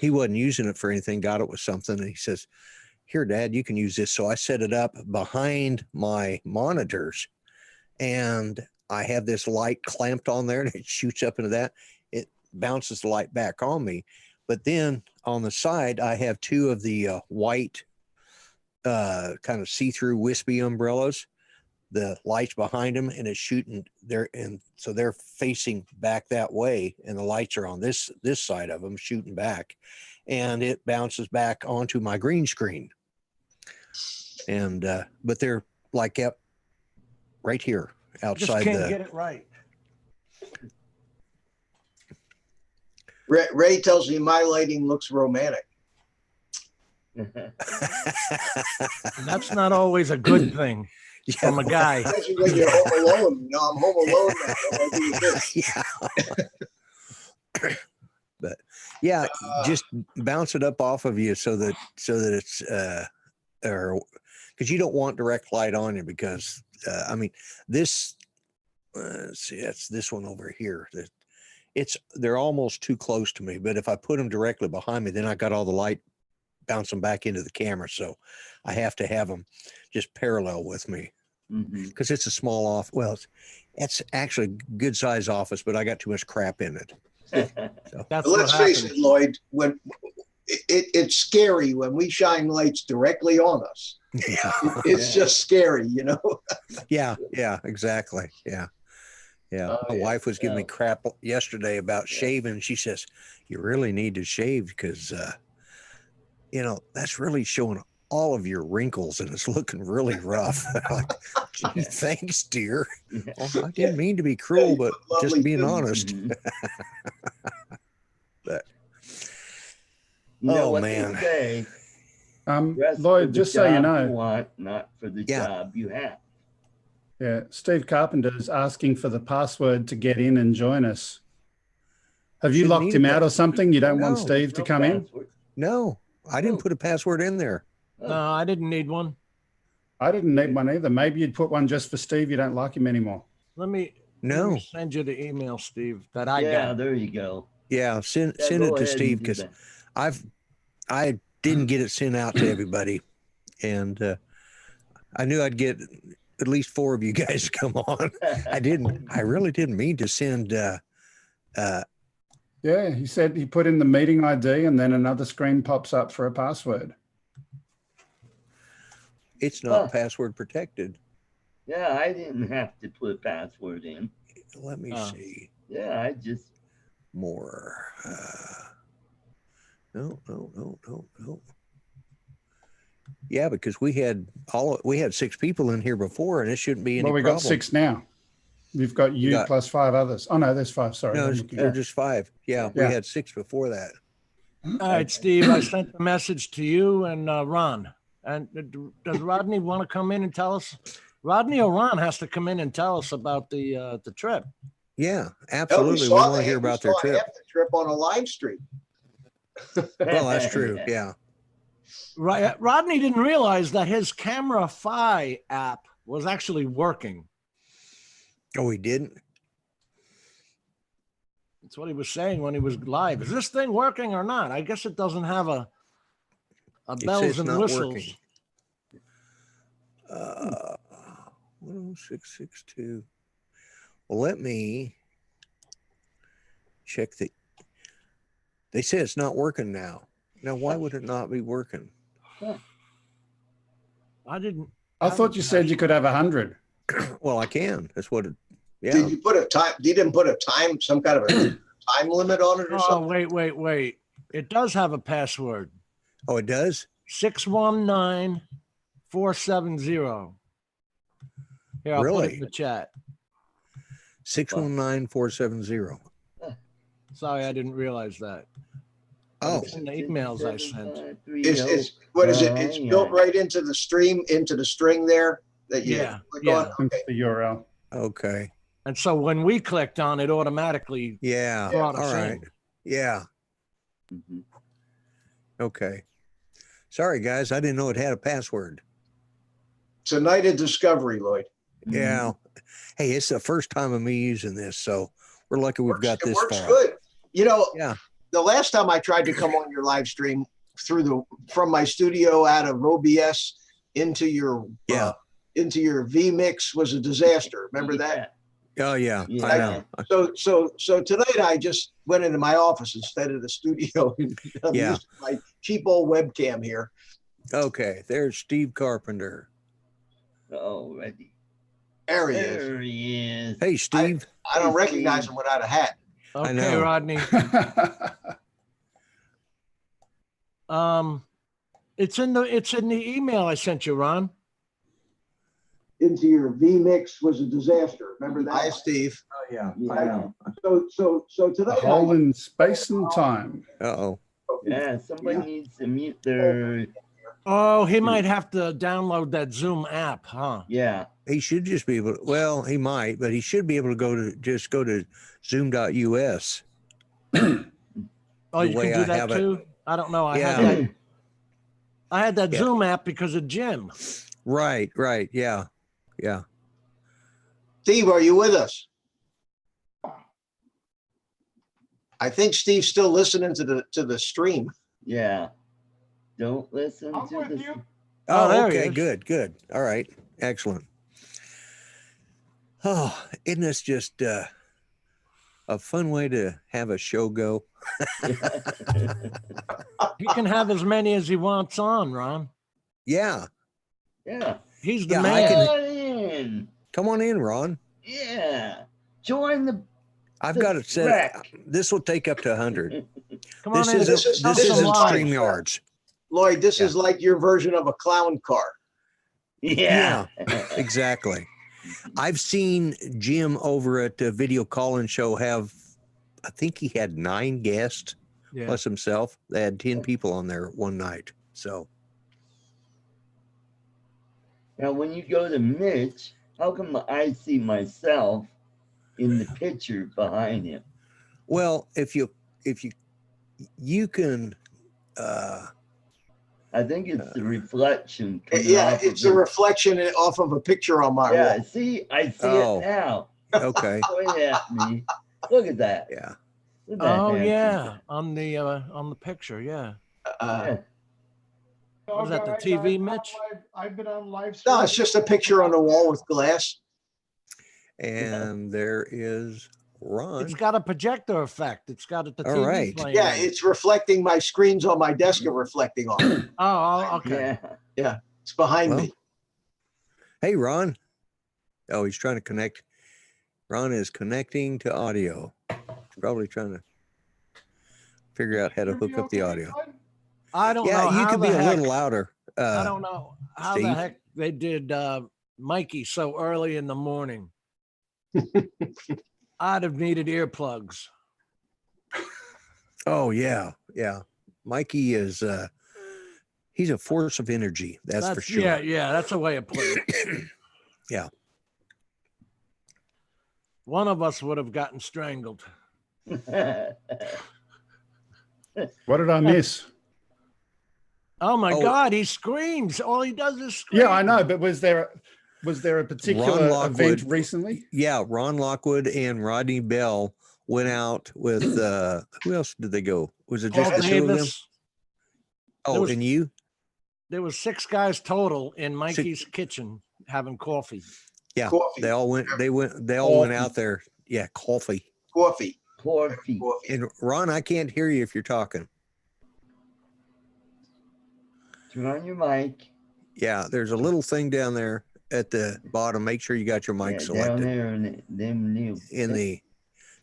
He wasn't using it for anything, got it with something. And he says, here, Dad, you can use this. So I set it up behind my monitors and I have this light clamped on there and it shoots up into that. It bounces the light back on me. But then on the side, I have two of the white kind of see-through wispy umbrellas. The lights behind them and it's shooting there. And so they're facing back that way. And the lights are on this side of them shooting back and it bounces back onto my green screen. And, but they're like right here outside. Just can't get it right. Ray tells me my lighting looks romantic. That's not always a good thing. From a guy. Especially when you're home alone. I'm home alone now. What do you do? But yeah, just bounce it up off of you so that it's or because you don't want direct light on you because I mean this let's see, that's this one over here. They're almost too close to me, but if I put them directly behind me, then I got all the light bouncing back into the camera. So I have to have them just parallel with me. Because it's a small office. Well, it's actually a good size office, but I got too much crap in it. So. Let's face it, Lloyd. When it's scary when we shine lights directly on us. Yeah. It's just scary, Yeah, exactly. Yeah. My wife was giving me crap yesterday about shaving. She says, "You really need to shave because, that's really showing all of your wrinkles and it's looking really rough." Like, gee, thanks, dear. Well, I didn't mean to be cruel, but just being honest. But what man. they say, Lloyd, just so you know, you want, not for the job you have. Yeah, Steve Carpenter is asking for the password to get in and join us. Have you locked him out or something? You don't want Steve to come in? No, I didn't put a password in there. No, I didn't need one. I didn't need one either. Maybe you'd put one just for Steve. You don't like him anymore. Let me send you the email, Steve, that I got. Yeah, there you go. Yeah, send it to Steve because I didn't get it sent out to everybody, and I knew I'd get at least 4 of you guys to come on. I really didn't mean to send. Yeah, he said he put in the meeting ID and then another screen pops up for a password. It's not password protected. Yeah, I didn't have to put a password in. Let me see. Yeah, I just more. No. Yeah, because we had 6 people in here before, and it shouldn't be any problem. Well, we got 6 now. You've got you plus 5 others. Oh no, there's 5. Sorry, no, they're just 5. Yeah, we had 6 before that. All right, Steve, I sent the message to you and Ron. And does Rodney want to come in and tell us? Rodney or Ron has to come in and tell us about the trip. Yeah, absolutely. We want to hear about their trip. Half the trip on a live stream. Well, that's true. Yeah. Right. Rodney didn't realize that his Camera Fi app was actually working. Oh, he didn't? That's what he was saying when he was live. Is this thing working or not? I guess it doesn't have a bells and whistles. 10662. Well, let me check they say it's not working now. Now, why would it not be working? I thought you said you could have 100. Well, I can. That's what it. Yeah. Did you put a time? You didn't put a time, some kind of a time limit on it or something? Oh, wait. It does have a password. Oh, it does? 619470. Here, I'll put it in the chat. 619-470. Sorry, I didn't realize that. Oh, It's in the emails I sent. It's what is it? It's built right into the stream, into the string there that you click on. Into the URL. okay. And so when we clicked on it, automatically Yeah. brought All us right. in. Yeah. Okay. Sorry, guys. I didn't know it had a password. It's a night of discovery, Lloyd. Yeah. Hey, it's the first time of me using this, so we're lucky we've got this It works far. good. You know, Yeah. the last time I tried to come on your live stream from my studio out of OBS into your vMix was a disaster. Remember that? Oh yeah, I know. So tonight I just went into my office instead of the studio. I'm using my cheap old webcam here. Okay, there's Steve Carpenter. Already. There he is. Hey, Steve. I don't recognize him without a hat. Okay, I know. Rodney. It's in the email I sent you, Ron. Into your vMix was a disaster. Remember that? Hi, Steve. Oh yeah, I know. So A tonight hole in space and time. Uh-oh. Yeah, somebody needs to mute their. Oh, he might have to download that Zoom app, huh? Yeah. He should just be able to, well, he might, but he should be able to go to zoom.us. Oh, you can do that too? I don't know. I had that Zoom app because of Jim. Right. Yeah. Steve, are you with us? I think Steve's still listening to the stream. Yeah. Don't listen to this. Oh, okay, good. All right, excellent. Oh, isn't this just a fun way to have a show go? He can have as many as he wants on, Ron. Yeah. He's the man. Come on in, Ron. Yeah. Join the. I've got it set. This will take up to 100. Come on in. This isn't StreamYards. Lloyd, this is like your version of a clown car. Yeah, exactly. I've seen Jim over at the Video Call-In Show have, I think he had 9 guests plus himself. They had 10 people on there one night. So now, when you go to Mitch, how come I see myself in the picture behind him? Well, if you can. I think it's the reflection. Yeah, it's a reflection off of a picture on my wall. Yeah, see, I see it now. Okay. Point at me. Look at that. Yeah. Oh yeah, on the picture, yeah. Was that the TV, Mitch? I've been on live. No, it's just a picture on the wall with glass. And there is Ron. It's got a projector effect. It's got the TV playing. Yeah, it's reflecting my screens on my desk are reflecting on it. Oh, okay. Yeah, it's behind me. Hey, Ron. Oh, he's trying to connect. Ron is connecting to audio. He's probably trying to figure out how to hook up the audio. I don't know. Yeah, you could be a little louder. I don't know how Steve? the heck they did Mikey so early in the morning. I'd have needed earplugs. Oh yeah. Mikey is he's a force of energy. That's for sure. Yeah, that's a way of putting it. Yeah. One of us would have gotten strangled. What did I miss? Oh my God, he screams. All he does is scream. Yeah, I know, but was there a particular event recently? Yeah, Ron Lockwood and Rodney Bell went out with who else did they go? Was it just the two of them? Oh, and you? There was 6 guys total in Mikey's kitchen having coffee. Yeah, Coffee. they all went out there. Yeah, coffee. Coffee. And Ron, I can't hear you if you're talking. Turn on your mic. Yeah, there's a little thing down there at the bottom. Make sure you got your mic selected.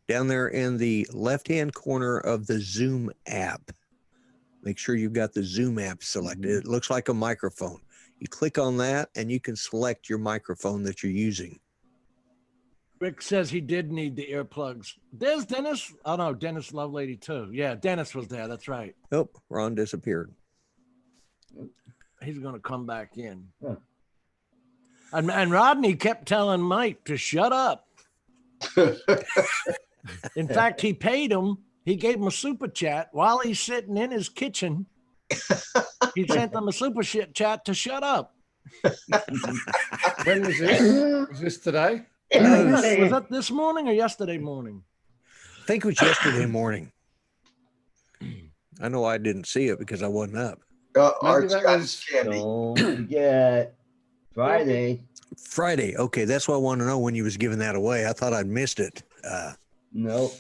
Down there in the left-hand corner of the Zoom app. Make sure you've got the Zoom app selected. It looks like a microphone. You click on that and you can select your microphone that you're using. Rick says he did need the earplugs. There's Dennis. Oh no, Dennis Lovelady too. Yeah, Dennis was there. That's right. Oh, Ron disappeared. He's gonna come back in. Huh. And Rodney kept telling Mike to shut up. In fact, he paid him. He gave him a super chat while he's sitting in his kitchen. He sent them a super chat to shut up. When was this? Was this today? Was that this morning or yesterday morning? I think it was yesterday morning. I know I didn't see it because I wasn't up. Art's got his candy. Don't forget Friday. Friday. Okay, that's what I want to know when you was giving that away. I thought I'd missed it. Nope.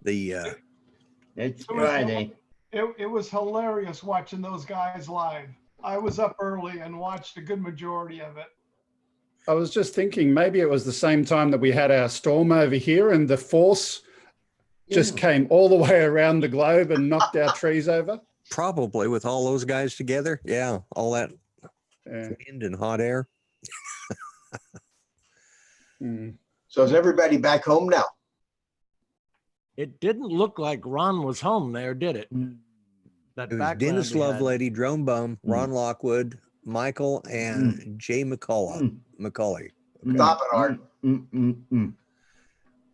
It's Friday. It was hilarious watching those guys live. I was up early and watched a good majority of it. I was just thinking maybe it was the same time that we had our storm over here and the force just came all the way around the globe and knocked our trees over. Probably with all those guys together. Yeah, all that wind and hot air. So is everybody back home now? It didn't look like Ron was home there, did it? That it was Dennis Lovelady, Drone Bum, Ron Lockwood, Michael, and Jay Macaulay. Stop it, Art. Thank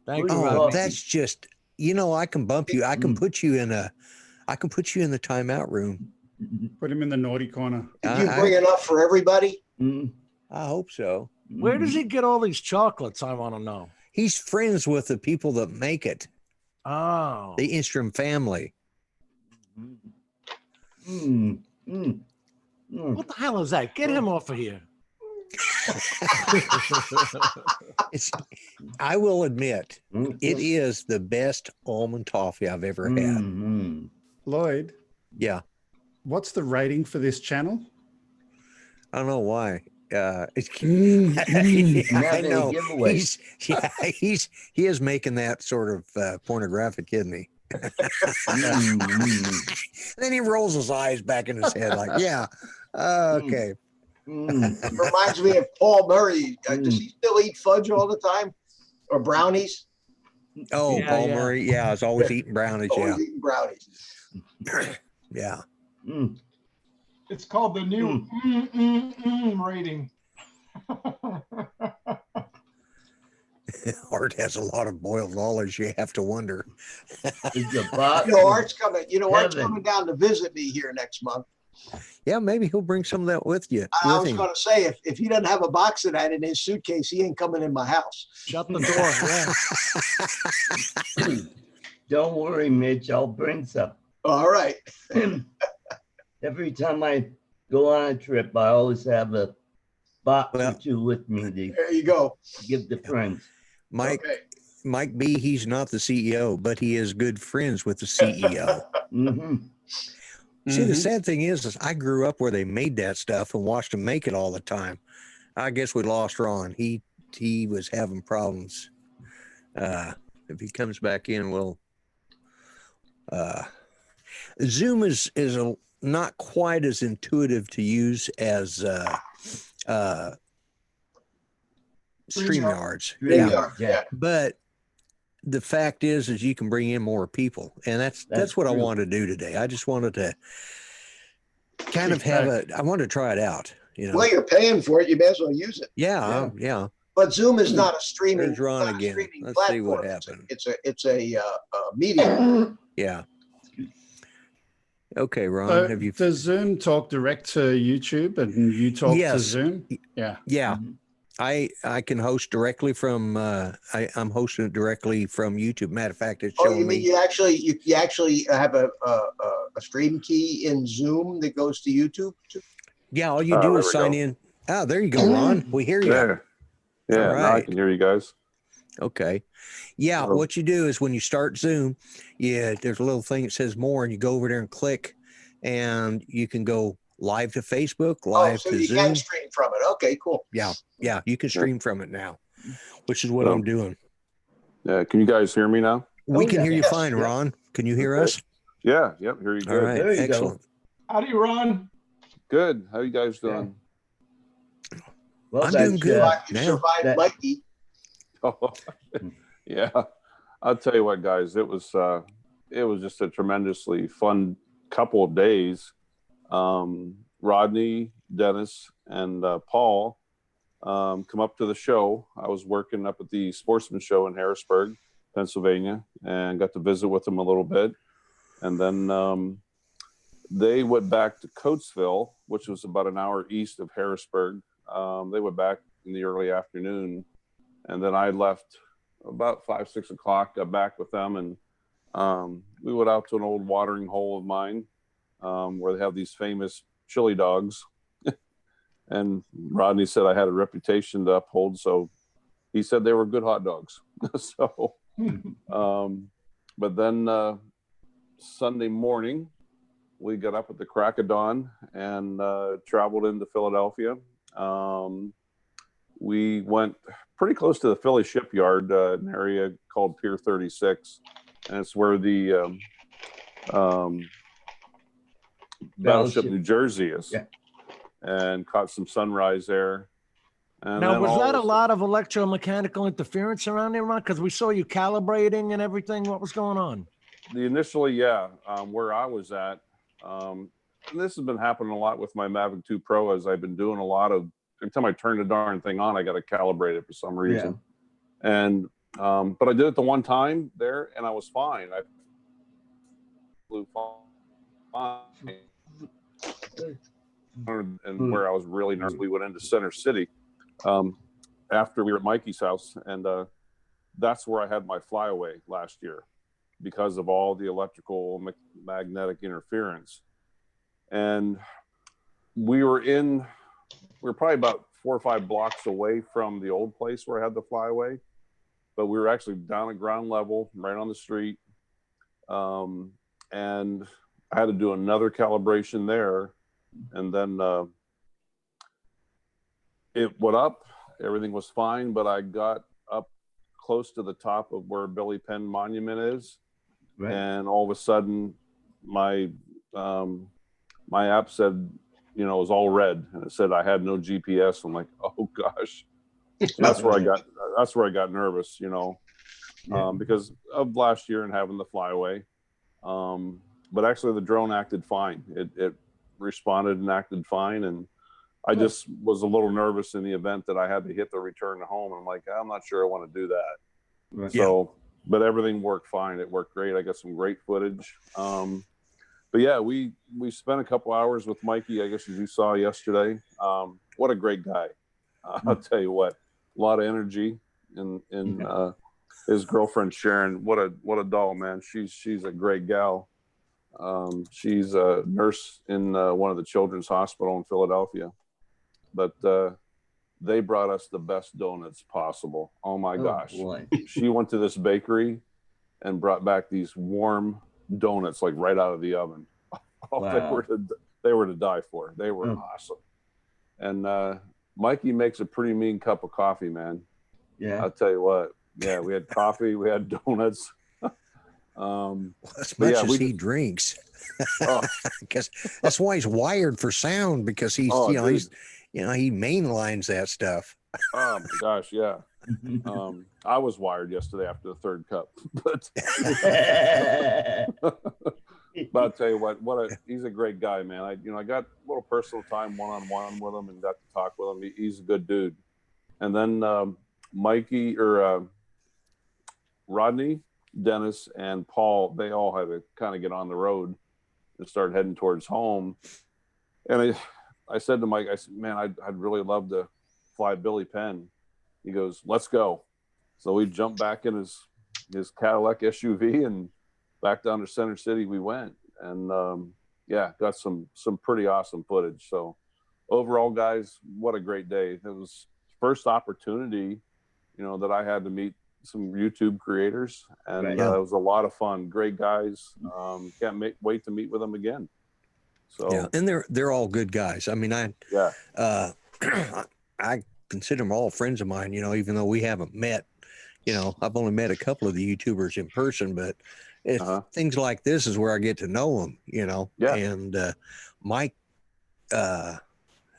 you. Oh, that's just, I can bump you. I can put you in the timeout room. Put him in the naughty corner. Did you bring enough for everybody? I hope so. Where does he get all these chocolates? I want to know. He's friends with the people that make it. Oh. The Instrom family. What the hell is that? Get him off of here. I will admit, it is the best almond toffee I've ever had. Lloyd? Yeah. What's the rating for this channel? I don't know why. I know. He is making that sort of pornographic, isn't he? Then he rolls his eyes back in his head like, okay. Reminds me of Paul Murray. Does he still eat fudge all the time? Or brownies? Oh, Paul Murray. Yeah, is always eating brownies. Always eating brownies. Yeah. It's called the new rating. Art has a lot of boiled knowledge. You have to wonder. Art's coming. Art's coming down to visit me here next month. Yeah, maybe he'll bring some of that with you. I was going to say, if he doesn't have a box of that in his suitcase, he ain't coming in my house. Shut the door. Don't worry, Mitch. I'll bring some. All right. Every time I go on a trip, I always have a box or two with me. There you go. Give the friends. Mike B, he's not the CEO, but he is good friends with the CEO. See, the sad thing is I grew up where they made that stuff and watched them make it all the time. I guess we lost Ron. He was having problems. If he comes back in, we'll. Zoom is not quite as intuitive to use as StreamYards. Yeah. But the fact is you can bring in more people, and that's what I wanted to do today. I just wanted to kind of I wanted to try it out. Well, you're paying for it. You may as well use it. Yeah. But Zoom is not a streaming. There's Ron again. Let's platform. see what happened. It's a medium. Yeah. Okay, Ron. Does Zoom talk direct to YouTube, and you talk to Zoom? Yeah. I can host directly from. I'm hosting it directly from YouTube. Matter of fact, it's showing me. You actually have a stream key in Zoom that goes to YouTube? Yeah, all you do is sign in. Oh, there you go, Ron. We hear you. There. Yeah, right. Now I can hear you guys. Okay. Yeah, what you do is when you start Zoom, there's a little thing that says more, and you go over there and click, and you can go live to Facebook, live to Zoom. You can stream from it. Okay, cool. Yeah, you can stream from it now, which is what I'm doing. Yeah, can you guys hear me now? We can hear you fine, Ron. Can you hear us? Yeah, yep, hear you good. All right, there you excellent. Go. Howdy, Ron. Good. How you guys doing? Well, I'm doing good. You survived Mikey. So, yeah, I'll tell you what, guys, it was just a tremendously fun couple of days. Rodney, Dennis, and Paul come up to the show. I was working up at the Sportsman Show in Harrisburg, Pennsylvania, and got to visit with them a little bit. And then they went back to Coatesville, which was about an hour east of Harrisburg. They went back in the early afternoon, and then I left about 5, 6 o'clock, got back with them, and we went out to an old watering hole of mine where they have these famous chili dogs. And Rodney said I had a reputation to uphold, so he said they were good hot dogs. So, but then Sunday morning, we got up at the crack of dawn and traveled into Philadelphia. We went pretty close to the Philly shipyard, an area called Pier 36. And it's where the Battleship New Jersey is. Yeah. And caught some sunrise there. And now, was that a lot of electromechanical interference around there, Ron? Because we saw you calibrating and everything. What was going on? Initially, yeah. Where I was at, and this has been happening a lot with my Mavic 2 Pro, as I've been doing a lot of, every time I turn the darn thing on, I got to calibrate it for some reason. Yeah. And, but I did it the one time there and I was fine. I flew fine. And where I was really nervous, we went into Center City after we were at Mikey's house, and that's where I had my flyaway last year because of all the electrical magnetic interference. And we were probably about 4 or 5 blocks away from the old place where I had the flyaway, but we were actually down at ground level, right on the street. And I had to do another calibration there. And then it went up, everything was fine, but I got up close to the top of where Billy Penn Monument is. Right. And all of a sudden my app said, you know, it was all red, and it said I had no GPS. I'm like, oh gosh. That's where I got nervous, you know, because of last year and having the flyaway. But actually the drone acted fine. It responded and acted fine, and I just was a little nervous in the event that I had to hit the return to home. I'm like, I'm not sure I want to do that. Right. So, but everything worked fine. It worked great. I got some great footage. But yeah, we spent a couple hours with Mikey, I guess, as you saw yesterday. What a great guy. I'll tell you what, a lot of energy in his girlfriend Sharon. What a doll, man. She's a great gal. She's a nurse in one of the children's hospital in Philadelphia, but they brought us the best donuts possible. Oh my gosh. Boy. She went to this bakery and brought back these warm donuts, like right out of the oven. Wow. They were to die for. They were awesome. And Mikey makes a pretty mean cup of coffee, man. Yeah, I'll tell you what. Yeah, we had coffee, we had donuts. As much as he drinks, because that's why he's wired for sound, because he's he mainlines that stuff. Oh my gosh, yeah. I was wired yesterday after the third cup, but I'll tell you what, he's a great guy, man. I got a little personal time one-on-one with him and got to talk with him. He's a good dude. And then Mikey or Rodney, Dennis, and Paul, they all had to kind of get on the road and start heading towards home. And I said to Mike, I said, man, I'd really love to fly Billy Penn. He goes, let's go. So we jumped back in his Cadillac SUV and back down to Center City we went. And got some pretty awesome footage. So overall, guys, what a great day. It was first opportunity, that I had to meet some YouTube creators, and it was a lot of fun. Great guys. Can't wait to meet with them again. So yeah, and they're all good guys. I mean, I consider them all friends of mine. Even though we haven't met, I've only met a couple of the YouTubers in person, but things like this is where I get to know them. And Mike,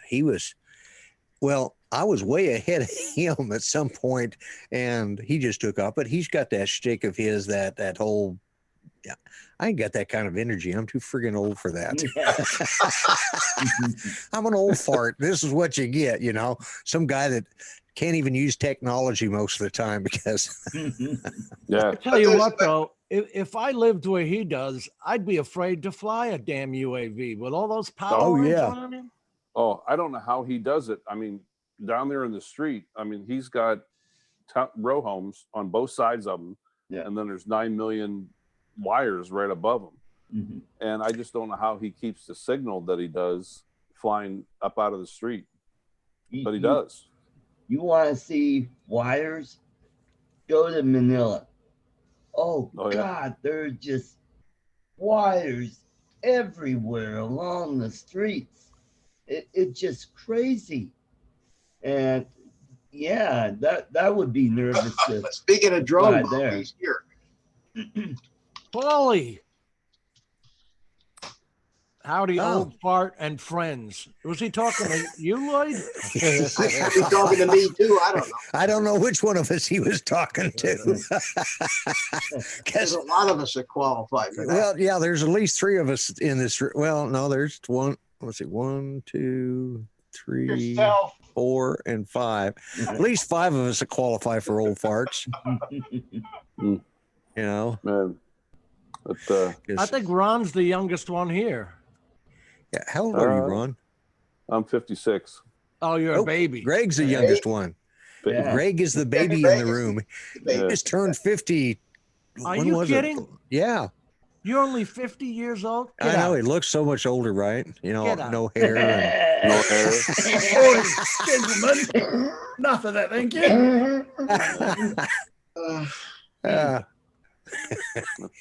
he was. Well, I was way ahead of him at some point, and he just took off. But he's got that shtick of his, that whole. Yeah, I ain't got that kind of energy. I'm too friggin' old for that. I'm an old fart. This is what you get, you know. Some guy that can't even use technology most of the time because. Yeah. I tell you what, though, if I lived where he does, I'd be afraid to fly a damn UAV with all those power on him. Oh, I don't know how he does it. I mean, down there in the street, I mean, he's got row homes on both sides of him, and then there's 9 million wires right above him. And I just don't know how he keeps the signal that he does flying up out of the street, but he does. You want to see wires? Go to Manila. Oh God, there are just wires everywhere along the streets. It's just crazy. And yeah, that would be nervous. Speaking of drone movies, here. Paulie. Howdy, old fart and friends. Was he talking to you, Lloyd? He's talking to me too. I don't know. I don't know which one of us he was talking to. There's a lot of us that qualify for that. Well, yeah, there's at least 3 of us in this. Well, no, there's one. Let's see, 1, 2, 3, Yourself. 4, and 5. At least 5 of us that qualify for old farts. You know, man. But, I think Ron's the youngest one here. Yeah, how old are you, Ron? I'm 56. Oh, you're a baby. Greg's the youngest one. Yeah. Greg is the baby in the room. He just turned 50. Are you kidding? Yeah. You're only 50 years old? I know. He looks so much older, right? You know, no hair. And... no hair. Boys, gentlemen, enough of that, thank you.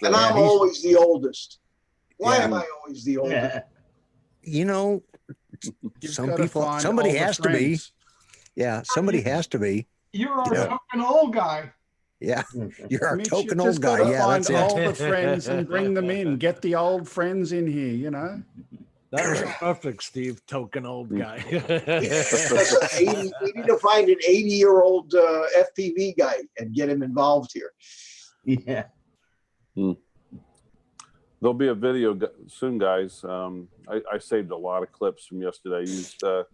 And I'm always the oldest. Why am I always the oldest? You know, some people, somebody has to be. Yeah, somebody has to be. You're our token old guy. Yeah, you're our Mitch, token you've old just got guy. to Yeah, find that's it. older friends and bring them in. Get the old friends in here, you know. That was perfect, Steve. Token old guy. We need to find an 80-year-old FPV guy and get him involved here. Yeah. There'll be a video soon, guys. I saved a lot of clips from yesterday. I used the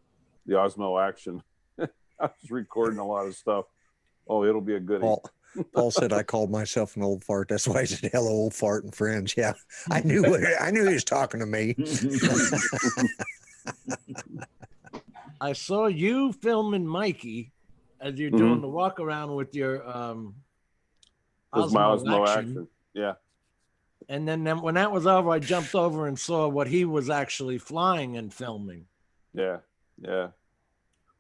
Osmo Action. I was recording a lot of stuff. Oh, it'll be a goodie. Paul said I called myself an old fart. That's why I said hello, old fart and friends. Yeah, I knew he was talking to me. I saw you filming Mikey as you're doing the walk around with your Osmo Action. Yeah. And then when that was over, I jumped over and saw what he was actually flying and filming. Yeah, yeah.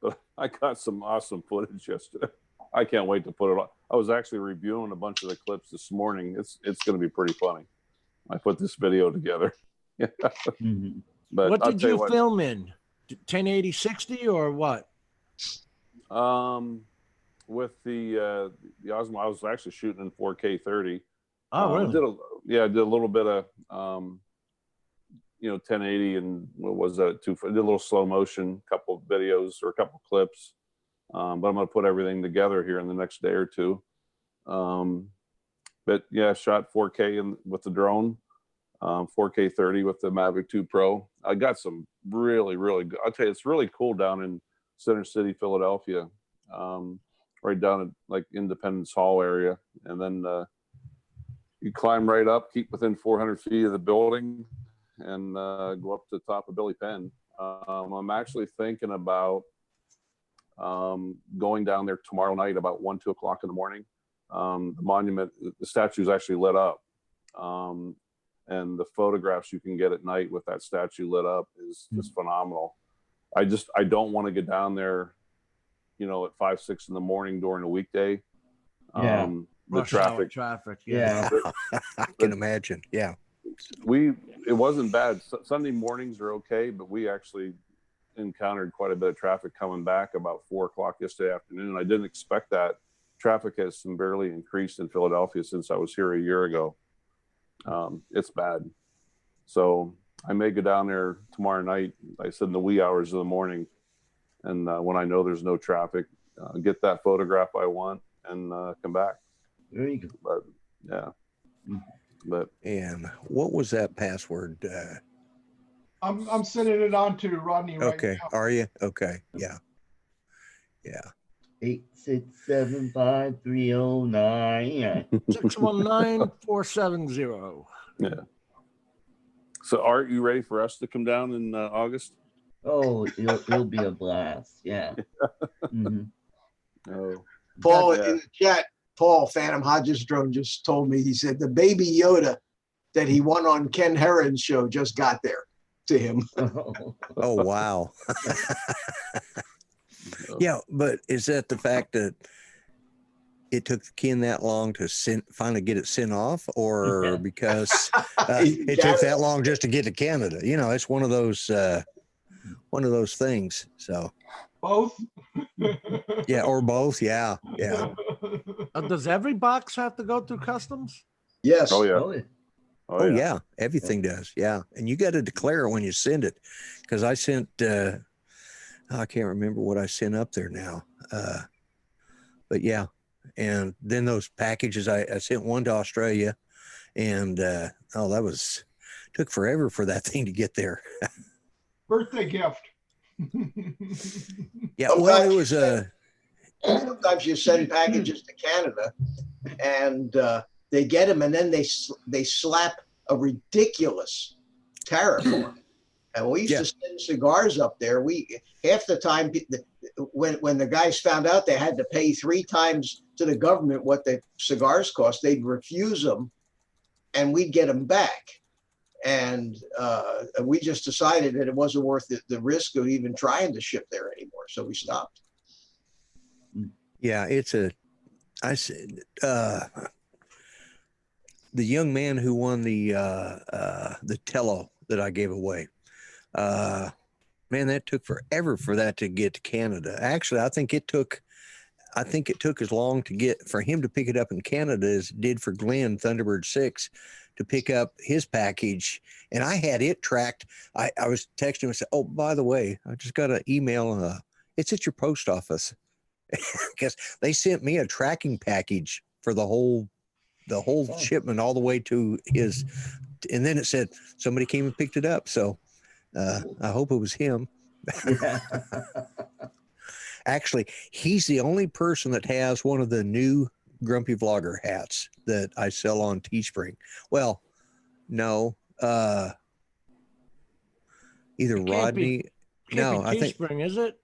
But I got some awesome footage yesterday. I can't wait to put it on. I was actually reviewing a bunch of the clips this morning. It's going to be pretty funny. I put this video together. But what did you film in? 1080-60 or what? With the Osmo, I was actually shooting in 4K 30. Oh, really? I did a little bit of 1080 and what was that? I did a little slow motion, couple of videos or a couple clips. But I'm going to put everything together here in the next day or two. But yeah, shot 4K with the drone, 4K 30 with the Mavic 2 Pro. I got some really, really good. I'll tell you, it's really cool down in Center City, Philadelphia, right down at like Independence Hall area. And then you climb right up, keep within 400 feet of the building, and go up to the top of Billy Penn. I'm actually thinking about going down there tomorrow night about 1, 2 o'clock in the morning. The monument, the statue is actually lit up. And the photographs you can get at night with that statue lit up is just phenomenal. I don't want to get down there, at 5, 6 in the morning during a weekday. The traffic. Yeah. I can imagine. Yeah. It wasn't bad. Sunday mornings are okay, but we actually encountered quite a bit of traffic coming back about 4 o'clock yesterday afternoon. I didn't expect that. Traffic has severely increased in Philadelphia since I was here a year ago. It's bad. So I may go down there tomorrow night. I said in the wee hours of the morning And when I know there's no traffic, get that photograph I want and come back. Very good. But yeah. But And what was that password? I'm sending it on to Rodney right Okay. now. Are you? Okay. Yeah. Yeah. 8675309. 619-470. yeah. So Art, you ready for us to come down in August? Oh, it'll be a blast. Yeah. Mm-hmm. Oh. Paul Yeah. in the chat, Paul Phantom Hodges Drone just told me, he said the baby Yoda that he won on Ken Herron's show just got there to him. Oh, wow. Yeah, but is that the fact that it took Ken that long to finally get it sent off, or because it took that long just to get to Canada? You know, it's one of those things. So Both. yeah, or both. Yeah, yeah. Does every box have to go through customs? Yes. Oh yeah. Oh yeah. Everything does. Yeah, and you got to declare it when you send it, because I sent. I can't remember what I sent up there now, but yeah. And then those packages, I sent one to Australia, and that took forever for that thing to get there. Birthday gift. Yeah, well, it was sometimes you send packages to Canada, and they get them, and then they slap a ridiculous tariff on them. And we used to send cigars up there. Half the time, when the guys found out they had to pay 3 times to the government what the cigars cost, they'd refuse them, and we'd get them back. And we just decided that it wasn't worth the risk of even trying to ship there anymore, so we stopped. Yeah, I said the young man who won the Tello that I gave away. Man, that took forever for that to get to Canada. Actually, I think it took as long for him to pick it up in Canada as it did for Glenn Thunderbird 6 to pick up his package. And I had it tracked. I was texting him and said, "Oh, by the way, I just got an email. It's at your post office," because they sent me a tracking package for the whole shipment all the way to his. And then it said somebody came and picked it up. So I hope it was him. Actually, he's the only person that has one of the new Grumpy Vlogger hats that I sell on Teespring. Well, no, either Rodney. No, I think Teespring, is it?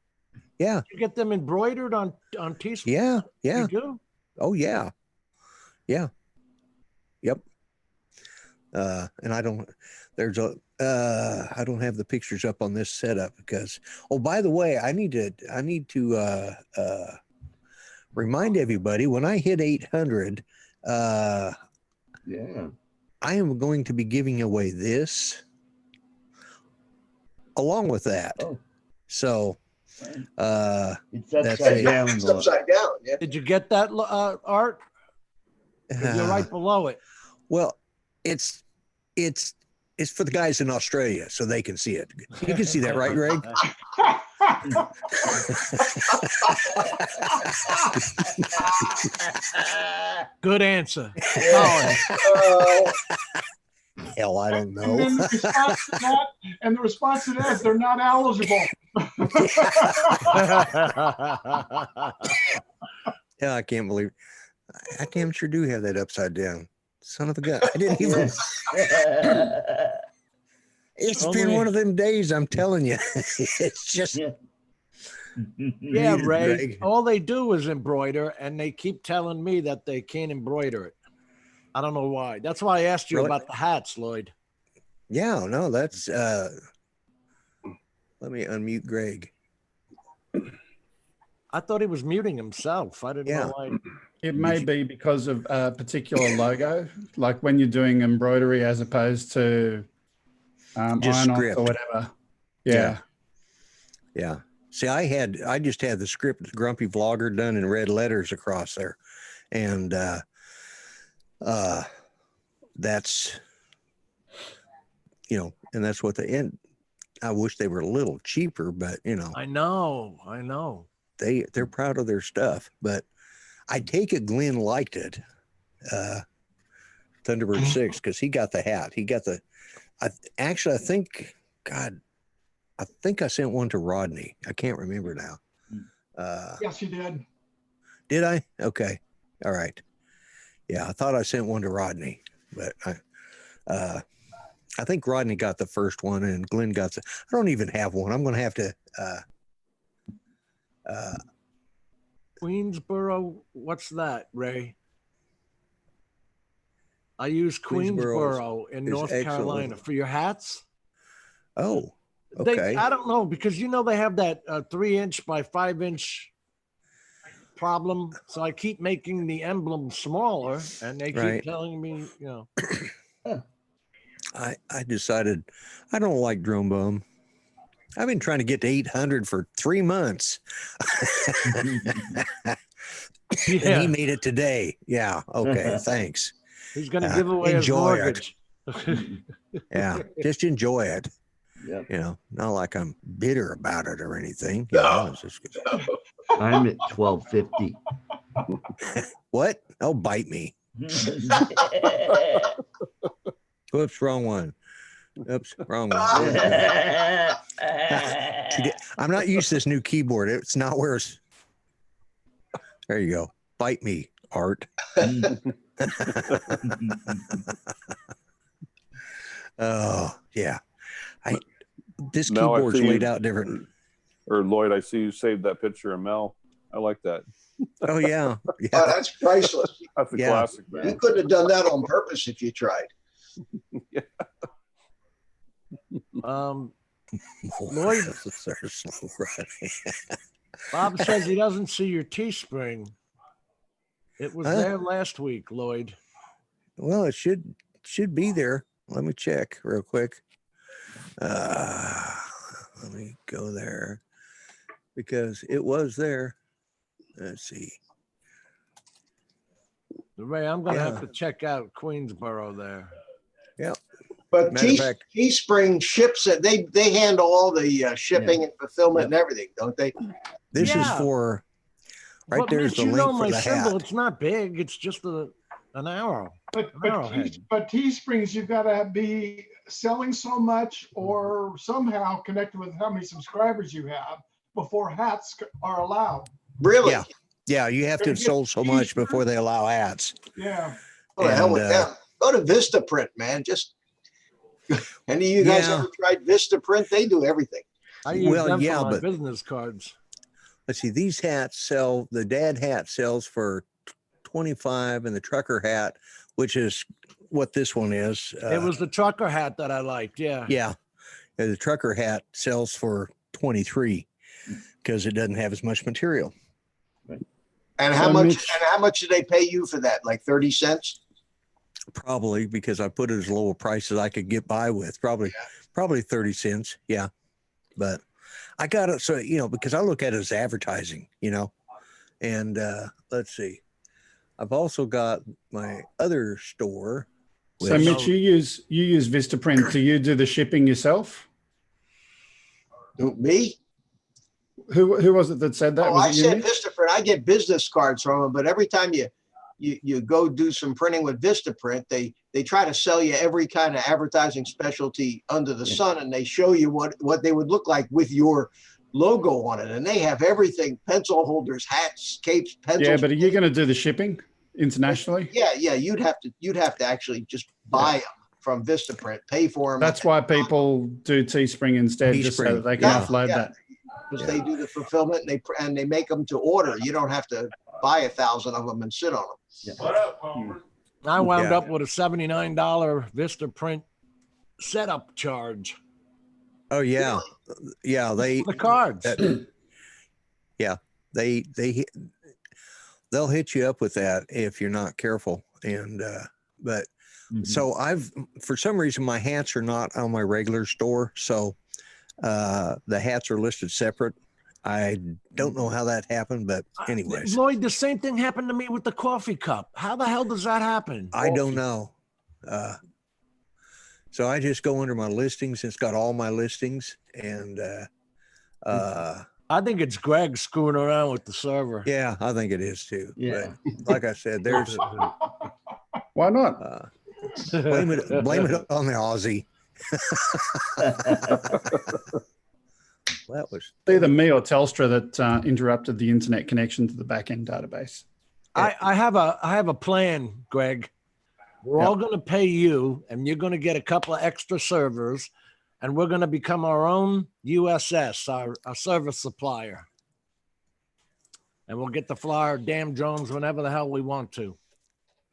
Yeah. You get them embroidered on Teespring? Yeah, yeah. You do? Oh yeah, yeah, yep. And I don't have the pictures up on this setup because, oh, by the way, I need to remind everybody when I hit 800, I am going to be giving away this along with that. Oh. So, it's upside down. It's upside down. Yeah. Did you get that, Art? 'Cause you're right below it. Well, it's for the guys in Australia so they can see it. You can see that, right, Greg? Good answer. Hell, I don't know. And the response to that is they're not eligible. Yeah, I can't believe it. I damn sure do have that upside down. Son of a gun. I didn't even. It's been one of them days, I'm telling you. It's just. Yeah, Ray. Greg. All they do is embroider, and they keep telling me that they can't embroider it. I don't know why. That's why I asked you about the hats, Lloyd. Yeah, no, that's. Let me unmute Greg. I thought he was muting himself. I didn't know why. It may be because of a particular logo, like when you're doing embroidery as opposed to iron-ons or whatever. Yeah. See, I just had the script Grumpy Vlogger done in red letters across there, and that's and that's what the end. I wish they were a little cheaper, but you know, I know. they're proud of their stuff. But I take it Glenn liked it, Thunderbird 6, because he got the hat. He got the. I think I sent one to Rodney. I can't remember now. Yes, you did. Did I? Okay, all right. Yeah, I thought I sent one to Rodney, but I think Rodney got the first one and Glenn got the. I don't even have one. I'm going to have to. Queensboro, what's that, Ray? I use Queensboro in North Carolina for your hats. Oh, okay. I don't know, because you know they have that 3-inch by 5-inch problem. So I keep making the emblem smaller, and they keep telling me, you know. I decided I don't like Drone Bum. I've been trying to get to 800 for 3 months. And he made it today. Yeah. Okay. Thanks. He's going to give away his mortgage. Yeah. Just enjoy it. Yep. You know, not like I'm bitter about it or anything. No. It's just I'm at 1250. What? Oh, bite me. Whoops, wrong one. Oops, wrong one. I'm not used to this new keyboard. It's not where it's. There you go. Bite me, Art. Oh, yeah. This Mel, keyboard's laid out different. Or Lloyd, I see you saved that picture of Mel. I like that. Oh, yeah. Oh, that's priceless. That's a classic, man. You couldn't have done that on purpose if you tried. Yeah. Lloyd, Bob says he doesn't see your Teespring. It was there last week, Lloyd. Well, it should be there. Let me check real quick. Let me go there because it was there. Let's see. Ray, I'm going to have to check out Queensboro there. Yeah. But Teespring ships it. They handle all the shipping and fulfillment and everything, don't they? This is for right there's the link for my the symbol. hat. It's not big. It's just an arrow. But Teesprings, you've got to be selling so much or somehow connected with how many subscribers you have before hats are allowed. Really? Yeah. Yeah, you have to have sold so much before they allow hats. Yeah. Oh, the hell with them. Go to Vistaprint, man. Just any of you guys ever tried Vistaprint? They do everything. I use them for my business cards. Let's see, these hats sell, the dad hat sells for $25 and the trucker hat, which is what this one is. It was the trucker hat that I liked. Yeah. Yeah. The trucker hat sells for $23 because it doesn't have as much material. And how much do they pay you for that? Like 30 cents? Probably, because I put it as low a price as I could get by with. Probably 30 cents. Yeah. But I got it. So, you know, because I look at it as advertising, you know, and let's see. I've also got my other store. So Mitch, you use Vistaprint. Do you do the shipping yourself? Me? Who was it that said that? Oh, I said Vistaprint. I get business cards from them, but every time you go do some printing with Vistaprint, they try to sell you every kind of advertising specialty under the sun, and they show you what they would look like with your logo on it, and they have everything: pencil holders, hats, capes, pencils. Yeah, but are you going to do the shipping internationally? Yeah, you'd have to actually just buy them from Vistaprint, pay for them. That's why people do Teespring instead, just so that they can offload that. Because they do the fulfillment and they make them to order. You don't have to buy 1,000 of them and sit on them. What up, Homer? I wound up with a $79 Vistaprint setup charge. Oh yeah, yeah. The cards. Yeah, they'll hit you up with that if you're not careful. And but so for some reason my hats are not on my regular store, so the hats are listed separate. I don't know how that happened, but anyways. Lloyd, the same thing happened to me with the coffee cup. How the hell does that happen? I don't know. So I just go under my listings. It's got all my listings, And I think it's Greg screwing around with the server. yeah, I think it is too. Yeah. But like I said, there's Why not? blame it on the Aussie. That was Either me or Telstra that interrupted the internet connection to the back-end database. I have a plan, Greg. We're all going to pay you, and you're going to get a couple of extra servers, and we're going to become our own USS, our service supplier. And we'll get to fly our damn drones whenever the hell we want to.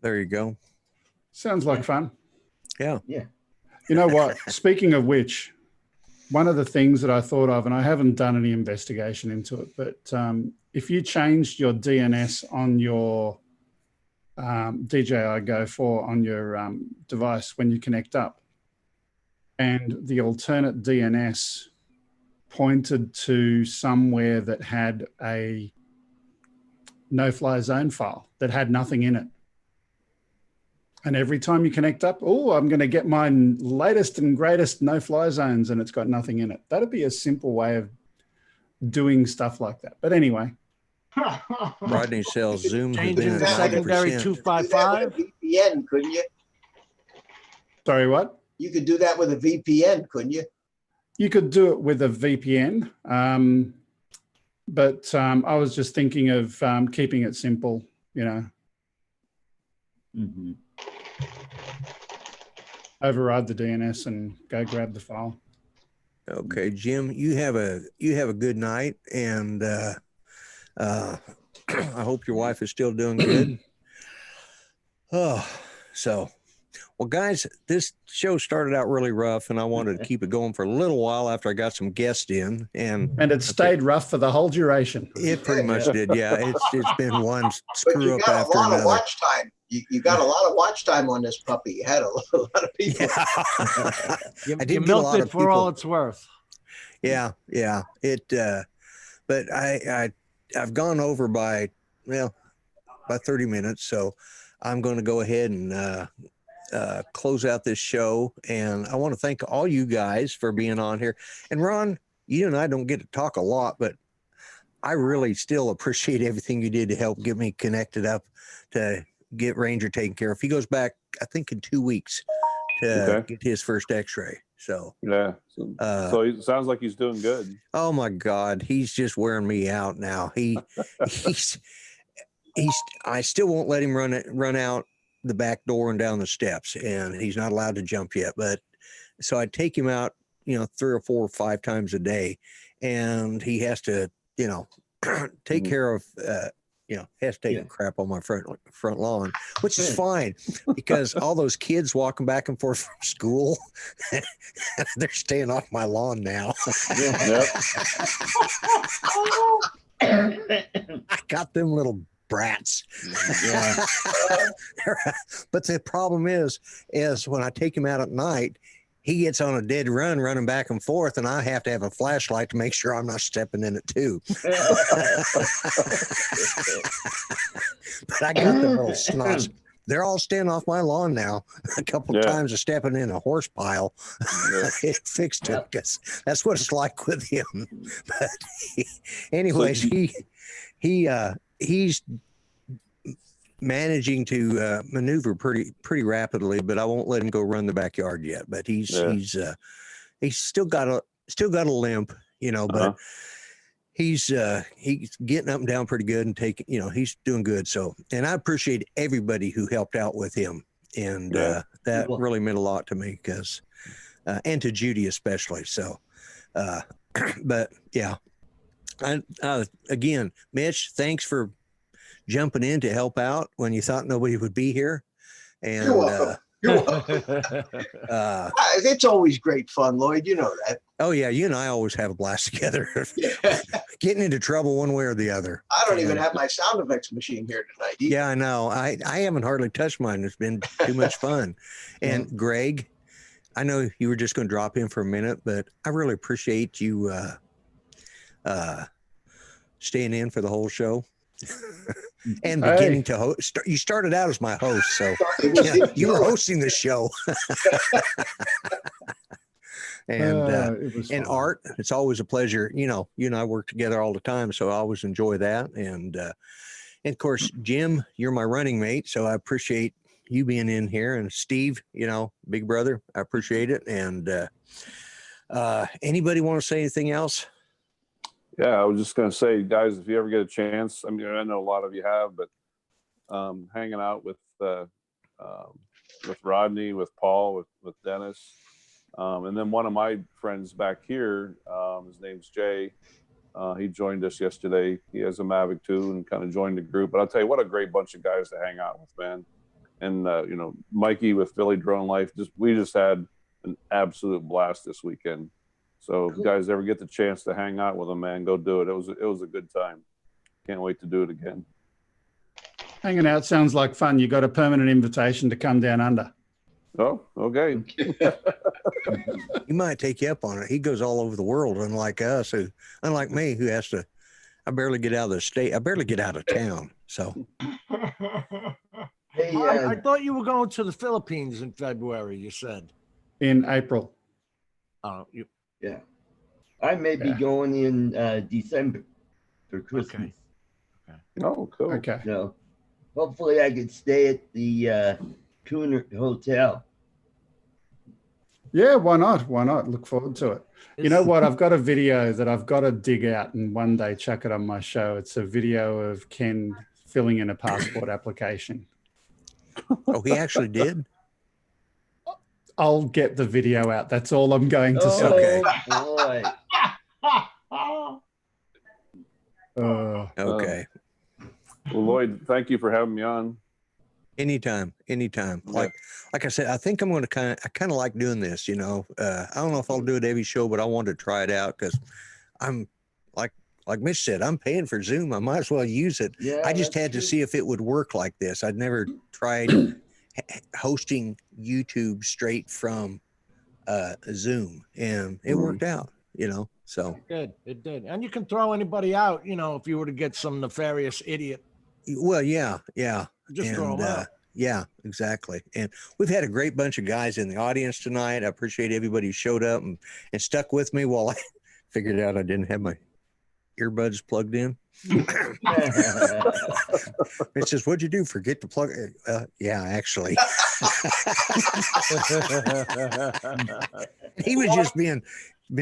there. You go. Sounds like fun. Yeah. Yeah. You know what? Speaking of which, one of the things that I thought of, and I haven't done any investigation into it, but if you changed your DNS on your DJI Go 4 on your device when you connect up, and the alternate DNS pointed to somewhere that had a no-fly zone file that had nothing in it, and every time you connect up, oh, I'm going to get my latest and greatest no-fly zones, and it's got nothing in it. That'd be a simple way of doing stuff like that. But anyway. Rodney sells Zoom. Changing the secondary 255. VPN, couldn't you? Sorry, what? You could do that with a VPN, couldn't you? You could do it with a VPN. But I was just thinking of keeping it simple, you know. Mm-hmm. Override the DNS and go grab the file. Okay, Jim, you have a good night, and I hope your wife is still doing good. Oh, so, well, guys, this show started out really rough, and I wanted to keep it going for a little while after I got some guests in, and it stayed rough for the whole duration. It pretty much did, yeah. It's been one screw up But you got after a lot another. of watch time. You got a lot of watch time on this puppy. You had a lot of people. You I did get a milked lot it of for all people. it's worth. Yeah. It, but I've gone over by 30 minutes, so I'm going to go ahead and close out this show. And I want to thank all you guys for being on here. And Ron, you and I don't get to talk a lot, but I really still appreciate everything you did to help get me connected up to get Ranger taken care of. He goes back, I think, in 2 weeks to get his first x-ray. So yeah. So it sounds like he's doing good. oh my God, he's just wearing me out now. He's I still won't let him run out the back door and down the steps, and he's not allowed to jump yet. But so I take him out, 3 or 4 or 5 times a day, and he has to, take care of, has to take a crap on my front lawn, which is fine because all those kids walking back and forth from school, they're staying off my lawn now. I got them little brats. Yeah. But the problem is when I take him out at night, he gets on a dead run running back and forth, and I have to have a flashlight to make sure I'm not stepping in it too. But I got the little snots. They're all staying off my lawn now. A couple of times of stepping in a horse pile. It fixed it because that's what it's like with him. But anyways, he's managing to maneuver pretty rapidly, but I won't let him go run the backyard yet. But he's still got a limp, but he's getting up and down pretty good and taking, he's doing good. So, and I appreciate everybody who helped out with him, and that really meant a lot to me because, and to Judy especially. So, but yeah, again, Mitch, thanks for jumping in to help out when you thought nobody would be here. And You're welcome. You're welcome. It's always great fun, Lloyd. You know that. Oh yeah, you and I always have a blast together. Getting into trouble one way or the other. I don't even have my sound effects machine here tonight either. Yeah, I know. I haven't hardly touched mine. It's been too much fun. And Greg, I know you were just going to drop in for a minute, but I really appreciate you staying in for the whole show. And beginning to host. You started out as my host, so you were hosting the show. And it was and fun. Art, it's always a pleasure. You know, you and I work together all the time, so I always enjoy that. And of course, Jim, you're my running mate, so I appreciate you being in here. And Steve, you know, big brother, I appreciate it. And anybody want to say anything else? Yeah, I was just going to say, guys, if you ever get a chance, I mean, I know a lot of you have, but hanging out with Rodney, with Paul, with Dennis, and then one of my friends back here, his name's Jay. He joined us yesterday. He has a Mavic too, and kind of joined the group. But I'll tell you, what a great bunch of guys to hang out with, man. And you know, Mikey with Philly Drone Life, we just had an absolute blast this weekend. So if you guys ever get the chance to hang out with them, man, go do it. It was a good time. Can't wait to do it again. Hanging out sounds like fun. You got a permanent invitation to come down under. Oh, okay. He might take you up on it. He goes all over the world, unlike us, unlike me, who has to. I barely get out of the state. I barely get out of town. So. Hey, I thought you were going to the Philippines in February. You said In April. yeah, I may be going in December for Christmas. Okay. Oh, cool. Okay. So hopefully I could stay at the Cooner Hotel. Yeah, why not? Why not? Look forward to it. You know what? I've got a video that I've got to dig out and one day chuck it on my show. It's a video of Ken filling in a passport application. Oh, he actually did? I'll get the video out. That's all I'm going to say. Oh, boy. Okay. Well, Lloyd, thank you for having me on. Anytime. Like I said, I think I'm going to I kind of like doing this, you know. I don't know if I'll do it every show, but I wanted to try it out because I'm like Mitch said, I'm paying for Zoom. I might as well use it. Yeah, I just had to see if it would work like this. I'd never tried hosting YouTube straight from Zoom, and it worked out, you know. So it did. And you can throw anybody out, you know, if you were to get some nefarious idiot. well, yeah. Just throw them out. Yeah, exactly. And we've had a great bunch of guys in the audience tonight. I appreciate everybody who showed up and stuck with me while I figured out I didn't have my earbuds plugged in. It says, "What'd you do? Forget to plug it?" Yeah, actually. He was just being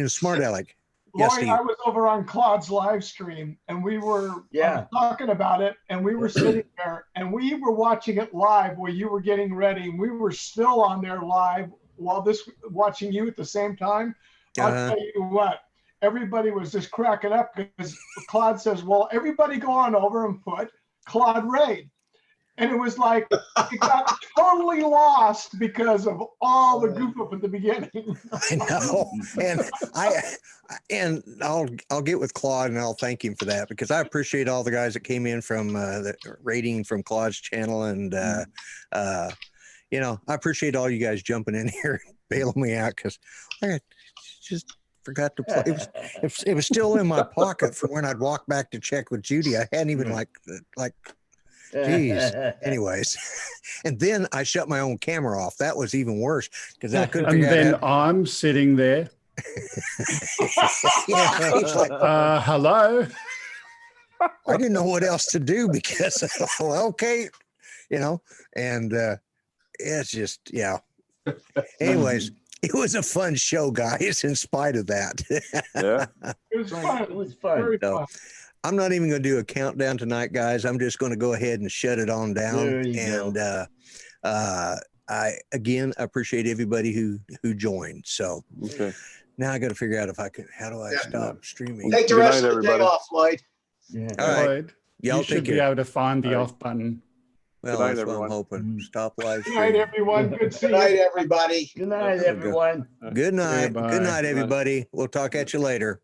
smart aleck. Yes, Lloyd, Steve. I was over on Claude's live stream and we were talking about it, and we were sitting there and we were watching it live while you were getting ready, and we were still on there live while watching you at the same time. I'll tell you what, everybody was just cracking up because Claude says, "Well, everybody go on over and put Claude Raid." And it was like it got totally lost because of all the goof up at the beginning. I know, and I'll get with Claude and I'll thank him for that, because I appreciate all the guys that came in from the rating from Claude's channel, and you know, I appreciate all you guys jumping in here and bailing me out, because I just forgot to play. It was still in my pocket for when I'd walk back to check with Judy. I hadn't even like. Jeez. Anyways, and then I shut my own camera off. That was even worse because I couldn't. And then I'm sitting there. Yeah, he's like, hello. I didn't know what else to do because, well, okay, you know, and it's just, yeah. Anyways, it was a fun show, guys, in spite of that. Yeah. It was fun. It was fun. Very So, fun. I'm not even going to do a countdown tonight, guys. I'm just going to go ahead and shut it on down. There you And I again appreciate everybody who joined. So now I got to figure out if I can. How do I stop streaming? Take the Good rest night, of the day everybody. off, Lloyd. Yeah. All right. Lloyd, Y'all you should take be care. able to find the All right. off button. Well, Good night, that's what I'm everyone. hoping. Stop live Good night, streaming. everyone. Good Good seeing night, you. everybody. Good night, everyone. Good night. bye. Good night, everybody. We'll talk at you later.